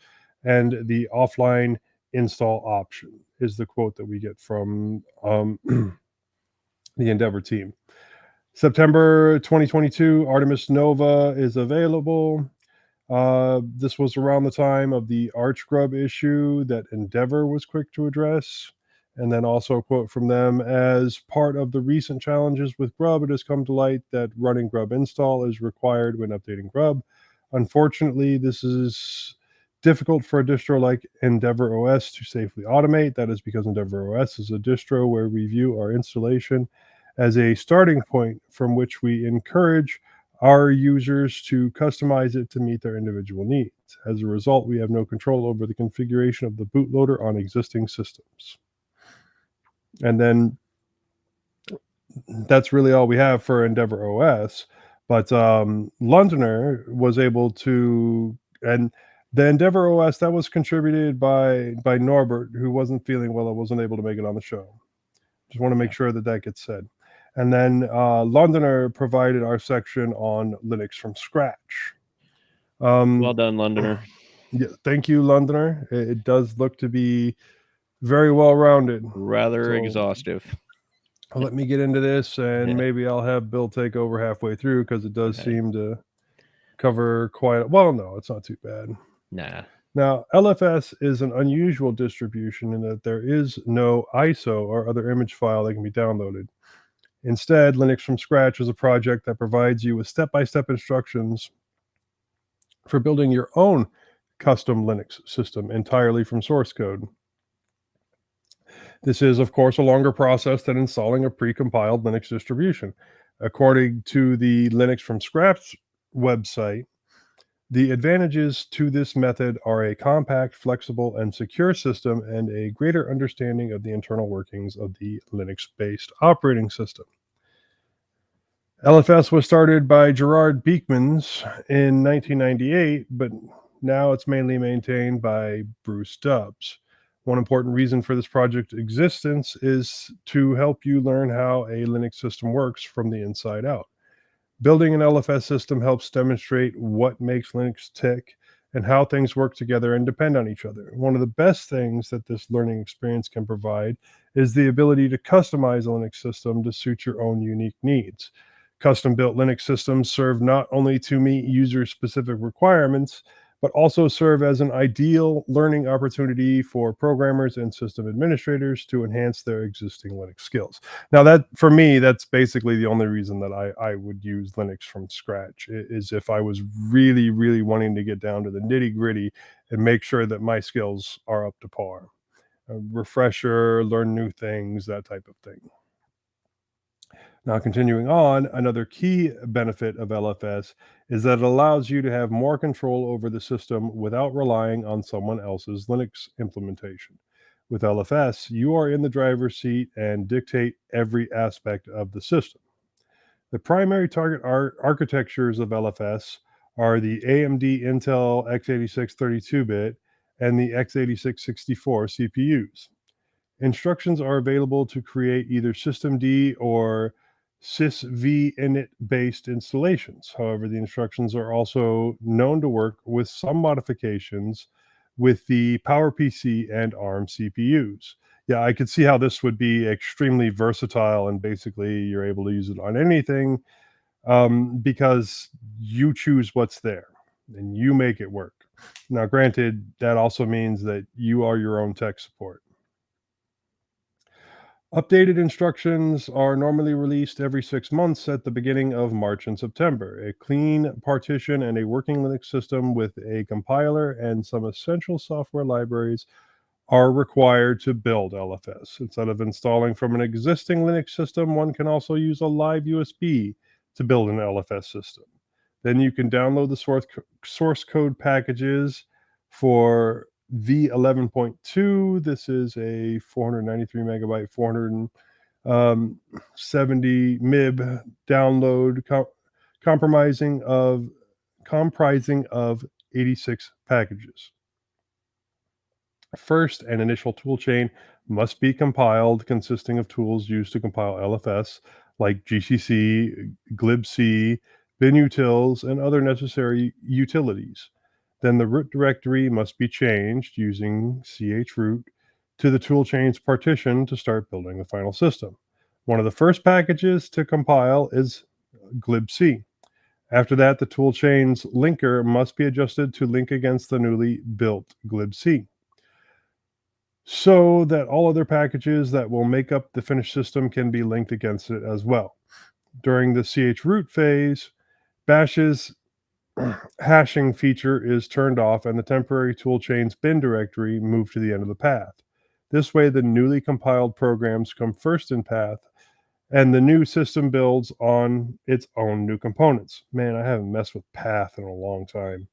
and the offline install option, is the quote that we get from the Endeavor team. September 2022, Artemis Nova is available. This was around the time of the ArchGrub issue that Endeavor was quick to address. And then also a quote from them: as part of the recent challenges with Grub, it has come to light that running Grub install is required when updating Grub. Unfortunately, this is difficult for a distro like Endeavor OS to safely automate. That is because Endeavor OS is a distro where we view our installation as a starting point from which we encourage our users to customize it to meet their individual needs. As a result, we have no control over the configuration of the bootloader on existing systems. And then that's really all we have for Endeavor OS. But Londoner was able to, and the Endeavor OS that was contributed by Norbert, who wasn't feeling well and wasn't able to make it on the show. Just want to make sure that gets said. And then Londoner provided our section on Linux from scratch. Well done, Londoner. Yeah, thank you, Londoner. It does look to be very well-rounded. Rather exhaustive. Let me get into this, and maybe I'll have Bill take over halfway through, because it does seem to cover quite... Well, no, it's not too bad. Nah. Now, LFS is an unusual distribution in that there is no ISO or other image file that can be downloaded. Instead, Linux from Scratch is a project that provides you with step-by-step instructions for building your own custom Linux system entirely from source code. This is, of course, a longer process than installing a pre-compiled Linux distribution. According to the Linux from Scratch website, the advantages to this method are a compact, flexible, and secure system and a greater understanding of the internal workings of the Linux-based operating system. LFS was started by Gerard Beekmans in 1998, but now it's mainly maintained by Bruce Stubbs. One important reason for this project's existence is to help you learn how a Linux system works from the inside out. Building an LFS system helps demonstrate what makes Linux tick and how things work together and depend on each other. One of the best things that this learning experience can provide is the ability to customize a Linux system to suit your own unique needs. Custom built Linux systems serve not only to meet user specific requirements, but also serve as an ideal learning opportunity for programmers and system administrators to enhance their existing Linux skills. Now, that for me, that's basically the only reason that I would use Linux from scratch, is if I was really, really wanting to get down to the nitty gritty and make sure that my skills are up to par. A refresher, learn new things, that type of thing. Now, continuing on, another key benefit of LFS is that it allows you to have more control over the system without relying on someone else's Linux implementation. With LFS, you are in the driver's seat and dictate every aspect of the system. The primary target architectures of LFS are the AMD Intel x86 32-bit and the x86 64 CPUs. Instructions are available to create either systemd or sysv init based installations. However, the instructions are also known to work with some modifications with the PowerPC and ARM CPUs. Yeah, I could see how this would be extremely versatile, and basically you're able to use it on anything, because you choose what's there and you make it work. Now, granted, that also means that you are your own tech support. Updated instructions are normally released every 6 months at the beginning of March and September. A clean partition and a working Linux system with a compiler and some essential software libraries are required to build LFS. Instead of installing from an existing Linux system, one can also use a live USB to build an LFS system. Then you can download the source code packages for V11.2. This is a 493 megabyte, 470 MIB download comprising of 86 packages. First, an initial toolchain must be compiled, consisting of tools used to compile LFS like GCC, glibc, binutils, and other necessary utilities. Then the root directory must be changed using chroot to the toolchain's partition to start building the final system. One of the first packages to compile is glibc. After that, the toolchain's linker must be adjusted to link against the newly built glibc, so that all other packages that will make up the finished system can be linked against it as well. During the chroot phase, Bash's hashing feature is turned off and the temporary toolchain's bin directory moved to the end of the path. This way, the newly compiled programs come first in path, and the new system builds on its own new components. Man, I haven't messed with path in a long time.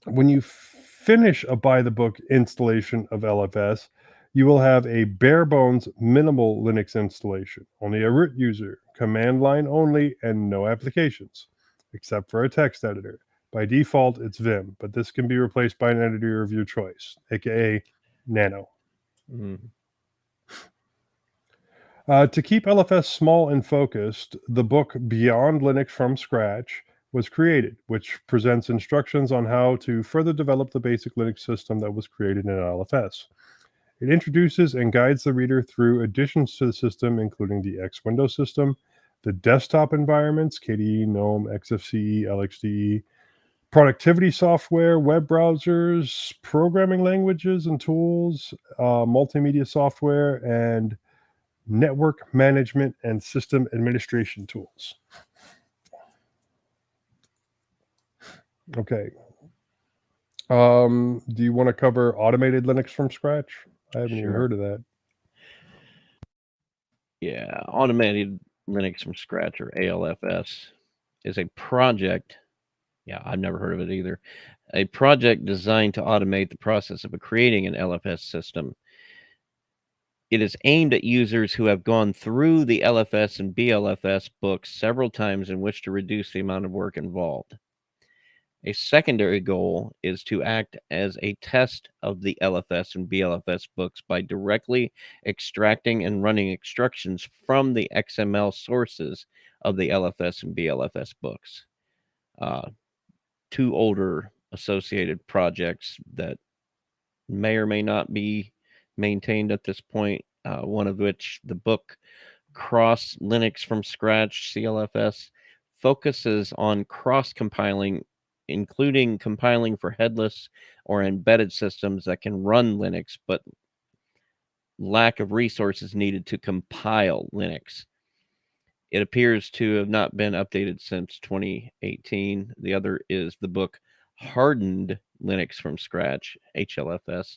When you finish a by-the-book installation of LFS, you will have a bare-bones minimal Linux installation, only a root user, command line only, and no applications, except for a text editor. By default, it's Vim, but this can be replaced by an editor of your choice, aka Nano. To keep LFS small and focused, the book Beyond Linux from Scratch was created, which presents instructions on how to further develop the basic Linux system that was created in LFS. It introduces and guides the reader through additions to the system, including the X Window system, the desktop environments, KDE, GNOME, XFCE, LXDE, productivity software, web browsers, programming languages and tools, multimedia software, and network management and system administration tools. Okay. Do you want to cover automated Linux from scratch? I haven't even heard of that. Yeah, automated Linux from scratch, or ALFS, is a project. Yeah, I've never heard of it either. A project designed to automate the process of creating an LFS system. It is aimed at users who have gone through the LFS and BLFS books several times and wish to reduce the amount of work involved. A secondary goal is to act as a test of the LFS and BLFS books by directly extracting and running instructions from the XML sources of the LFS and BLFS books. Uh, Two older associated projects that may or may not be maintained at this point, one of which the book Cross Linux from Scratch CLFS focuses on cross compiling, including compiling for headless or embedded systems that can run Linux, but lack of resources needed to compile Linux. It appears to have not been updated since 2018. The other is the book Hardened Linux from Scratch, HLFS,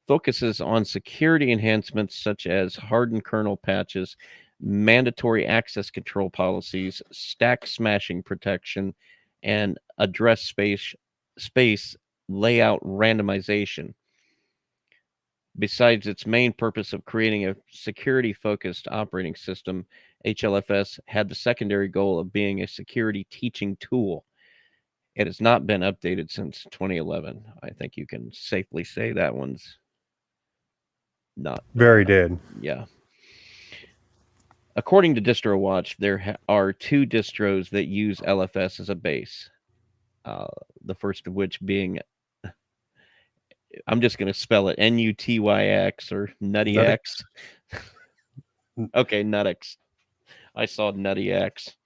focuses on security enhancements such as hardened kernel patches, mandatory access control policies, stack smashing protection, and address space layout randomization. Besides its main purpose of creating a security focused operating system, HLFS had the secondary goal of being a security teaching tool. It has not been updated since 2011. I think you can safely say that one's not Very dead. yeah. According to DistroWatch, there are two distros that use LFS as a base. The first of which being, I'm just going to spell it NUTYX or Nutty Nutty. X. Okay, Nutix. I saw Nutty X.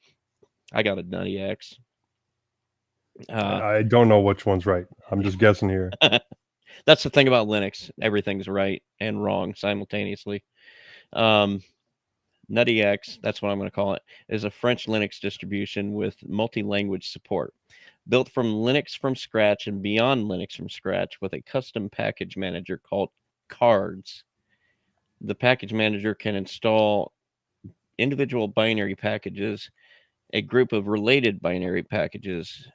I got a Nutty X. I don't know which one's right. I'm just guessing here. That's the thing about Linux. Everything's right and wrong simultaneously. Nutty X, that's what I'm going to call it, is a French Linux distribution with multi-language support. Built from Linux from scratch and beyond Linux from scratch with a custom package manager called Cards. The package manager can install individual binary packages, a group of related binary packages,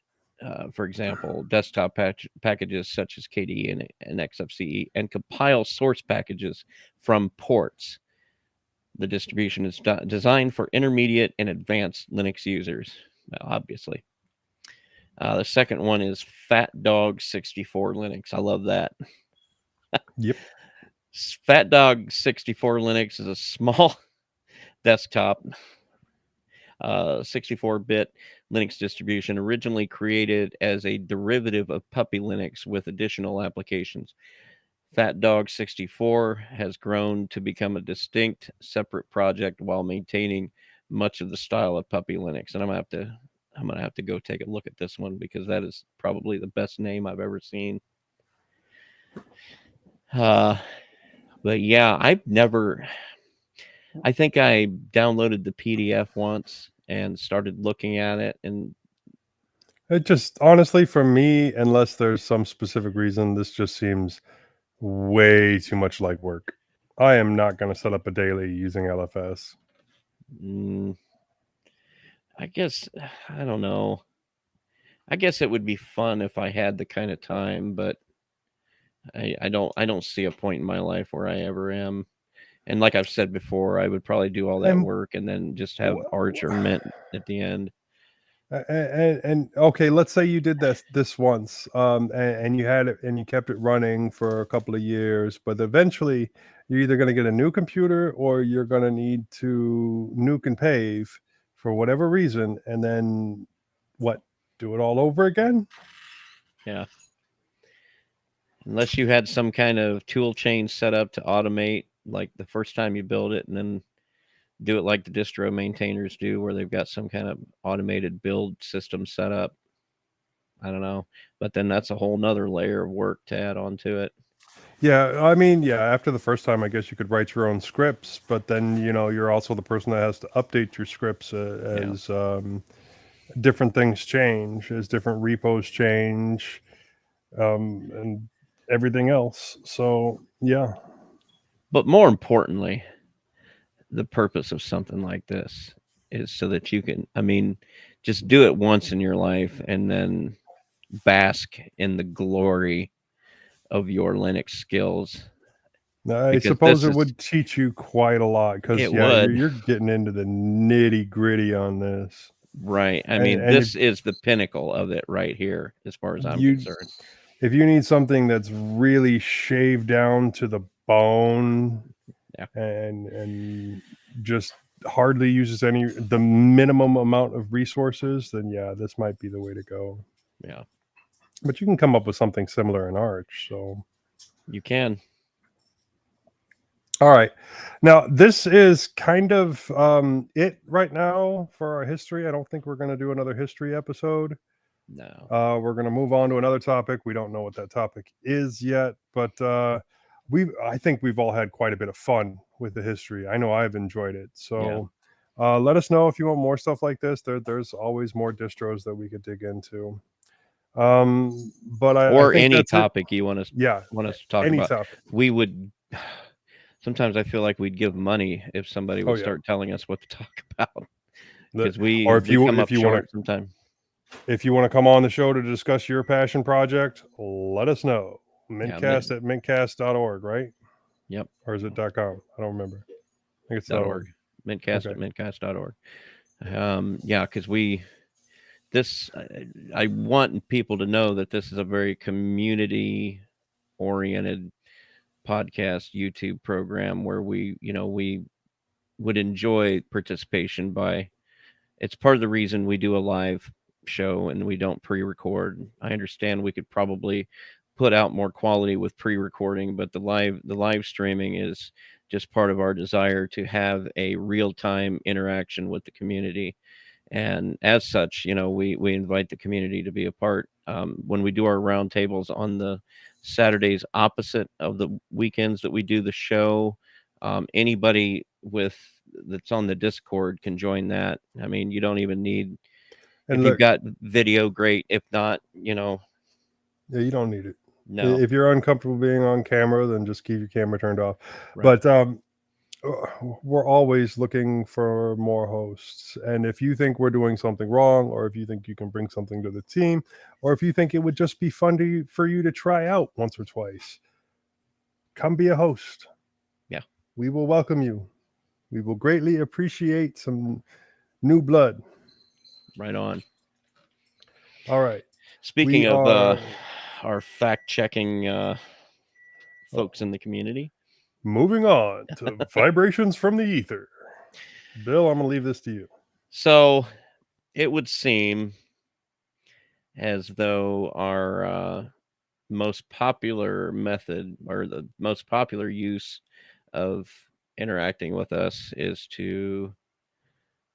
for example, desktop packages such as KDE and XFCE, and compile source packages from ports. The distribution is designed for intermediate and advanced Linux users, obviously. The second one is Fat Dog 64 Linux. I love that. Yep. Fat Dog 64 Linux is a small desktop 64-bit Linux distribution originally created as a derivative of Puppy Linux with additional applications. Fat Dog 64 has grown to become a distinct, separate project while maintaining much of the style of Puppy Linux. And I'm gonna have to go take a look at this one because that is probably the best name I've ever seen. But yeah, I think I downloaded the PDF once and started looking at it, and It just honestly, for me, unless there's some specific reason, this just seems way too much like work. I am not going to set up a daily using LFS. I guess I don't know. I guess it would be fun if I had the kind of time, but I don't see a point in my life where I ever am. And like I've said before, I would probably do all that work and then just have Arch or Mint at the end. And okay, let's say you did this once, and you had it and you kept it running for a couple of years, but eventually you're either going to get a new computer or you're going to need to nuke and pave for whatever reason, and then what? Do it all over again? Yeah. Unless you had some kind of tool chain set up to automate, like the first time you build it, and then do it like the distro maintainers do, where they've got some kind of automated build system set up. I don't know. But then that's a whole nother layer of work to add on to it. Yeah, I mean, yeah, after the first time, I guess you could write your own scripts, but then, you're also the person that has to update your scripts as different things change, as different repos change, and everything else. So, yeah. But more importantly, the purpose of something like this is so that you can, just do it once in your life and then bask in the glory of your Linux skills. I suppose it would teach you quite a lot because, you're getting into the nitty gritty on this. Right. I And- mean, and this is the pinnacle of it right here, as far as I'm concerned. If you need something that's really shaved down to the bone, Yeah. and just hardly uses the minimum amount of resources, then yeah, this might be the way to go. Yeah. But you can come up with something similar in Arch. So You can. all right, now this is kind of it right now for our history. I don't think we're going to do another history episode. No. We're going to move on to another topic. We don't know what that topic is yet, but I think we've all had quite a bit of fun with the history. I know I've enjoyed it. So let us know if you want more stuff like this. There's always more distros that we could dig into. But I Or think any that's it. topic you want us to talk any about. topic. We would. Sometimes I feel like we'd give money if somebody would yeah. start telling us what to talk about, because Or if you come if up you short want to sometimes. if you want to come on the show to discuss your passion project, let us know. Mintcast at mintcast.org, right? Yep. Or is it .com? I don't remember. I think it's .org. Mintcast at mintcast.org. Yeah, because I want people to know that this is a very community oriented podcast YouTube program where we would enjoy participation by. It's part of the reason we do a live show and we don't pre-record. I understand we could probably put out more quality with pre-recording, but the live streaming is just part of our desire to have a real-time interaction with the community. And as such, we invite the community to be a part. When we do our roundtables on the Saturdays opposite of the weekends that we do the show, anybody that's on the Discord can join that. I mean, you don't even need, And if look, you've got video, great. If not, yeah, you don't need it. no. If you're uncomfortable being on camera, then just keep your camera turned off. Right. But we're always looking for more hosts. And if you think we're doing something wrong, or if you think you can bring something to the team, or if you think it would just be fun for you to try out once or twice, come be a host. Yeah. We will welcome you. We will greatly appreciate some new blood. Right on. All right. Speaking of our fact-checking folks in the community. Moving on to vibrations from the ether. Bill, I'm going to leave this to you. So it would seem as though our most popular method, or the most popular use of interacting with us, is to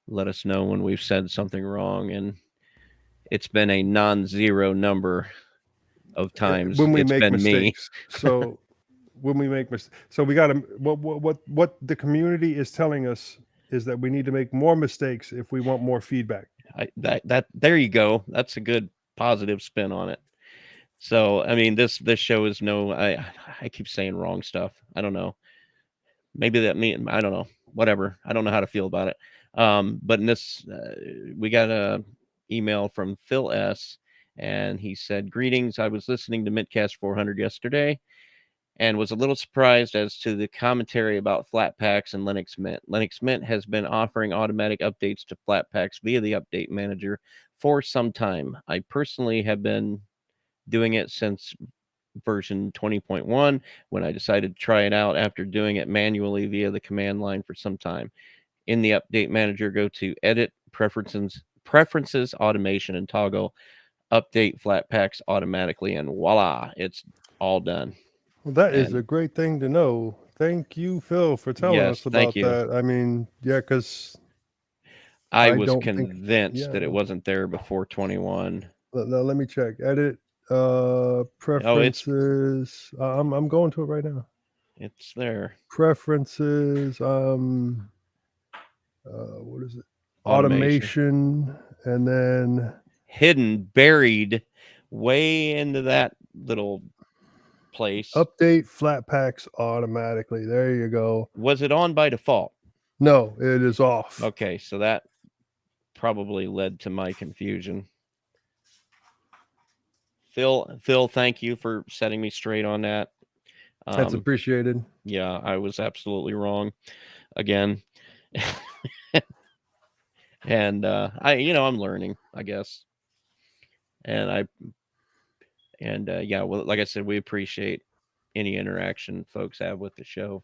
let us know when we've said something wrong. And it's been a non-zero number of times when we it's make been mistakes. me. So when we make mistakes, so we got to what the community is telling us is that we need to make more mistakes if we want more feedback. That there you go. That's a good positive spin on it. So I mean, this show is I keep saying wrong stuff. I don't know. Maybe I don't know. Whatever. I don't know how to feel about it. But in this, we got a email from Phil S. And he said, "Greetings. I was listening to mintCast 400 yesterday and was a little surprised as to the commentary about Flatpaks and Linux Mint. Linux Mint has been offering automatic updates to Flatpaks via the update manager for some time. I personally have been doing it since version 20.1 when I decided to try it out after doing it manually via the command line for some time. In the update manager, go to Edit, Preferences, Automation, and toggle Update Flatpaks automatically, and voila, it's all done." Well, that is a great thing to know. Thank you, Phil, for telling us about that. I mean, yeah, because I was convinced that it wasn't there before 21. Now let me check. Edit preferences. I'm going to it right now. It's there. Preferences. What is it? Automation, and then hidden, buried way into that little place. Update Flatpaks automatically. There you go. Was it on by default? No, it is off. Okay, so that probably led to my confusion. Phil, thank you for setting me straight on that. That's appreciated. Yeah, I was absolutely wrong again. And I'm learning, I guess. And yeah, well, like I said, we appreciate any interaction folks have with the show.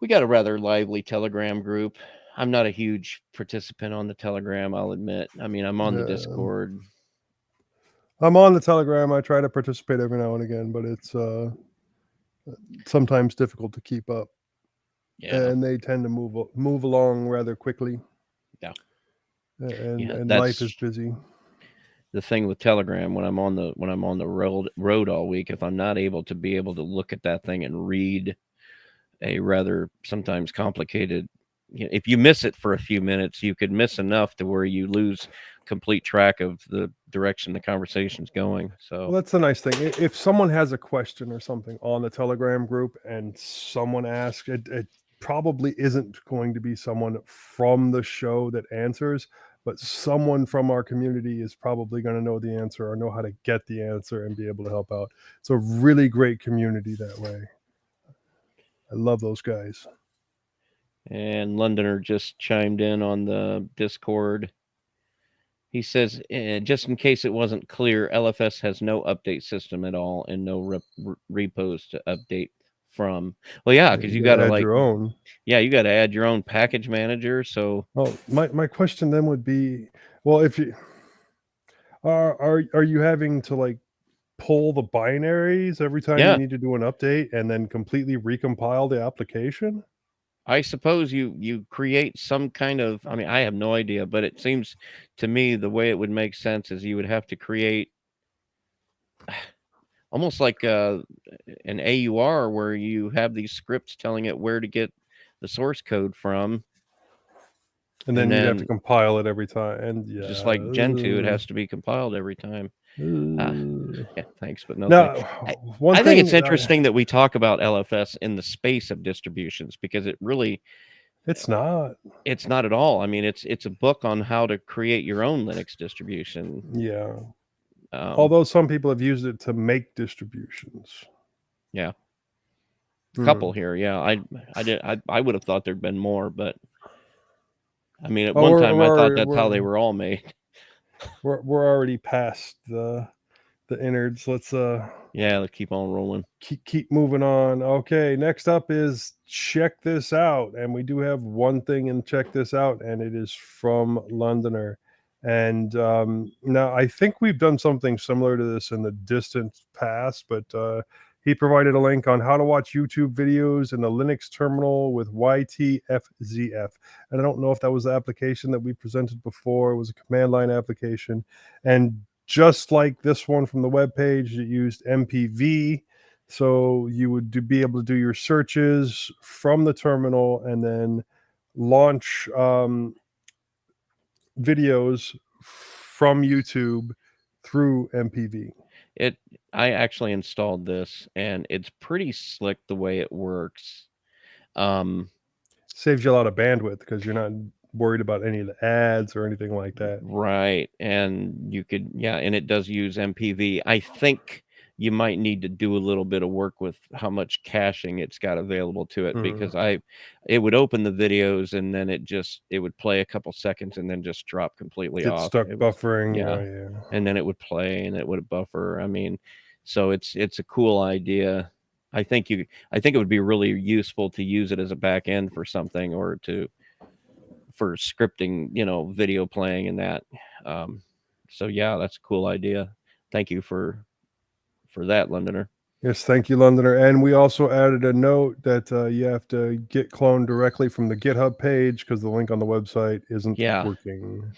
We got a rather lively Telegram group. I'm not a huge participant on the Telegram, I'll admit. I mean, I'm on the Discord. I'm on the Telegram. I try to participate every now and again, but it's sometimes difficult to keep up. Yeah. And they tend to move along rather quickly. Yeah. And life is busy. The thing with Telegram, when I'm on the road all week, if I'm not able to look at that thing and read a rather sometimes complicated, if you miss it for a few minutes, you could miss enough to where you lose complete track of the direction the conversation's going. So well, that's the nice thing. If someone has a question or something on the Telegram group and someone asks, it probably isn't going to be someone from the show that answers, but someone from our community is probably going to know the answer or know how to get the answer and be able to help out. It's a really great community that way. I love those guys. And Londoner just chimed in on the Discord. He says, just in case it wasn't clear, LFS has no update system at all and no repos to update from. Well, yeah, because you got to add your own. Yeah, you got to add your own package manager. So, well, my question then would be, well, if you are you having to like pull the binaries every time you need to do an update and then completely recompile the application? I suppose you create some kind of, I mean, I have no idea, but it seems to me the way it would make sense is you would have to create almost like an AUR where you have these scripts telling it where to get the source code from. And then you'd have to compile it every time. And yeah, just like Gentoo, it has to be compiled every time. Yeah, thanks, but no. I think it's interesting that we talk about LFS in the space of distributions because it really, it's not at all. I mean, it's a book on how to create your own Linux distribution. Yeah. Although some people have used it to make distributions. Yeah. A couple here. Yeah. I would have thought there'd been more, but I mean, at one time I thought that's how they were all made. We're already past the innards. Let's let's keep on rolling. Keep moving on. Okay, next up is check this out, and we do have one thing in check this out, and it is from Londoner. And now I think we've done something similar to this in the distant past, but he provided a link on how to watch YouTube videos in the Linux terminal with YTFZF. And I don't know if that was the application that we presented before. It was a command line application. And just like this one from the webpage, it used MPV. So you would be able to do your searches from the terminal and then launch videos from YouTube through MPV. I actually installed this and it's pretty slick the way it works. Saves you a lot of bandwidth because you're not worried about any of the ads or anything like that. Right. And you could, and it does use MPV. I think you might need to do a little bit of work with how much caching it's got available to it because it would open the videos and then it would play a couple seconds and then just drop completely off. Stuck buffering. Yeah. And then it would play and it would buffer. I mean, so it's a cool idea. I think it would be really useful to use it as a back end for something or for scripting, video playing and that. So yeah, that's a cool idea. Thank you for that, Londoner. Yes, thank you, Londoner. And we also added a note that you have to get cloned directly from the GitHub page because the link on the website isn't working.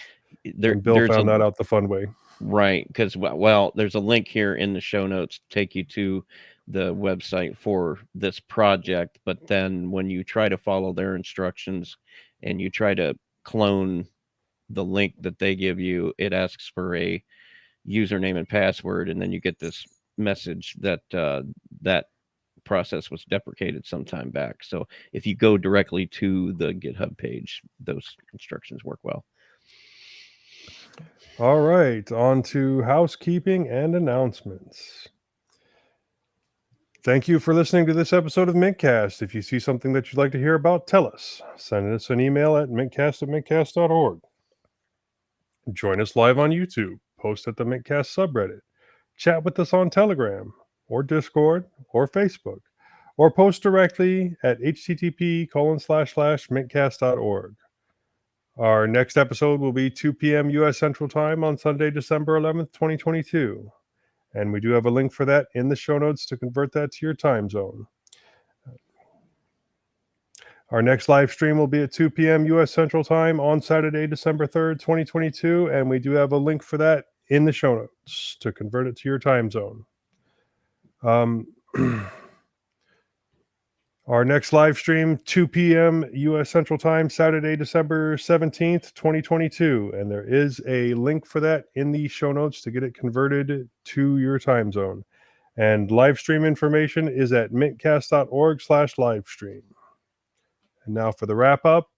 And Bill found that out the fun way. Right, because well, there's a link here in the show notes to take you to the website for this project, but then when you try to follow their instructions and you try to clone the link that they give you, it asks for a username and password, and then you get this message that that process was deprecated some time back. So if you go directly to the GitHub page, those instructions work well. All right, on to housekeeping and announcements. Thank you for listening to this episode of mintCast. If you see something that you'd like to hear about, tell us. Send us an email at mintcast@mintcast.org. Join us live on YouTube. Post at the mintcast subreddit. Chat with us on Telegram or Discord or Facebook. Or post directly at http://mintcast.org. Our next episode will be 2 p.m. U.S. Central Time on Sunday, December 11th, 2022. And we do have a link for that in the show notes to convert that to your time zone. Our next live stream will be at 2 p.m. U.S. Central Time on Saturday, December 3rd, 2022. And we do have a link for that in the show notes to convert it to your time zone. Our next live stream, 2 p.m. U.S. Central Time, Saturday, December 17th, 2022. And there is a link for that in the show notes to get it converted to your time zone. And live stream information is at mintcast.org/livestream. And now for the wrap up.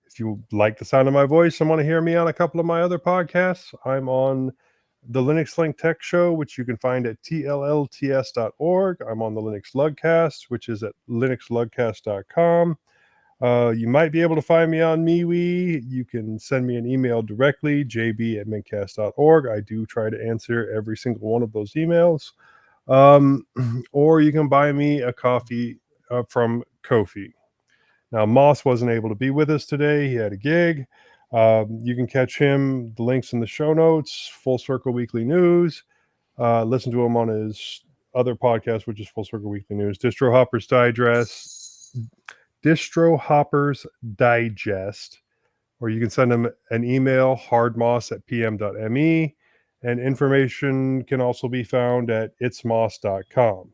If you like the sound of my voice and want to hear me on a couple of my other podcasts, I'm on the Linux Link Tech Show, which you can find at tllts.org. I'm on the Linux Lugcast, which is at linuxlugcast.com. You might be able to find me on MeWe. You can send me an email directly, jb@mintcast.org. I do try to answer every single one of those emails. Or you can buy me a coffee from Ko-fi. Now, Moss wasn't able to be with us today. He had a gig. You can catch him, the links in the show notes, Full Circle Weekly News. Listen to him on his other podcast, which is Full Circle Weekly News, Distro Hoppers Digest, or you can send him an email, hardmoss@pm.me, and information can also be found at itsmoss.com.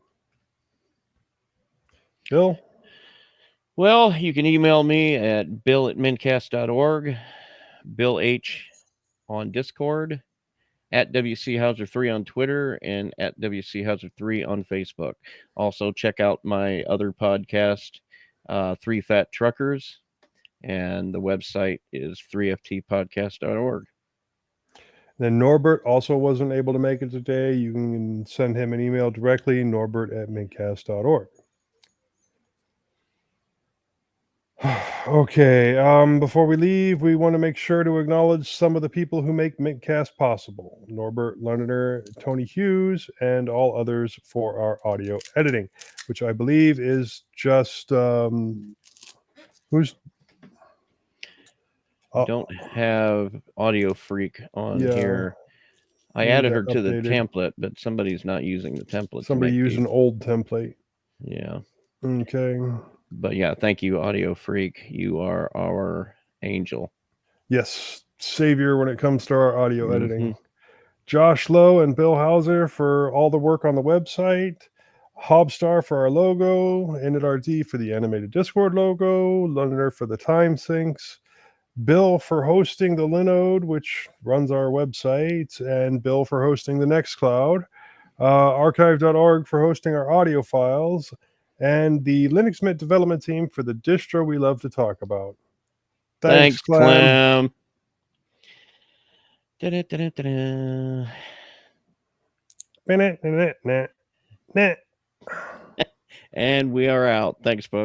Bill? Well, you can email me at bill@mintcast.org, Bill H on Discord, at WCHauser3 on Twitter, and at WCHauser3 on Facebook. Also, check out my other podcast, Three Fat Truckers, and the website is 3ftpodcast.org. Then Norbert also wasn't able to make it today. You can send him an email directly, norbert@mintcast.org. Okay, before we leave, we want to make sure to acknowledge some of the people who make mintCast possible. Norbert Lerner, Tony Hughes, and all others for our audio editing, which I believe is just who's Don't have Audio Freak on here. I added her to the template, but somebody's not using the template. Somebody used an old template. Yeah. Okay. But yeah, thank you, Audio Freak. You are our angel. Yes, savior when it comes to our audio editing. Josh Lowe and Bill Hauser for all the work on the website. Hobstar for our logo. InitRD for the animated Discord logo. London for the time syncs. Bill for hosting the Linode, which runs our website. And Bill for hosting the Nextcloud. Archive.org for hosting our audio files. And the Linux Mint development team for the distro we love to talk about. Thanks, Clem. And we are out. Thanks, folks.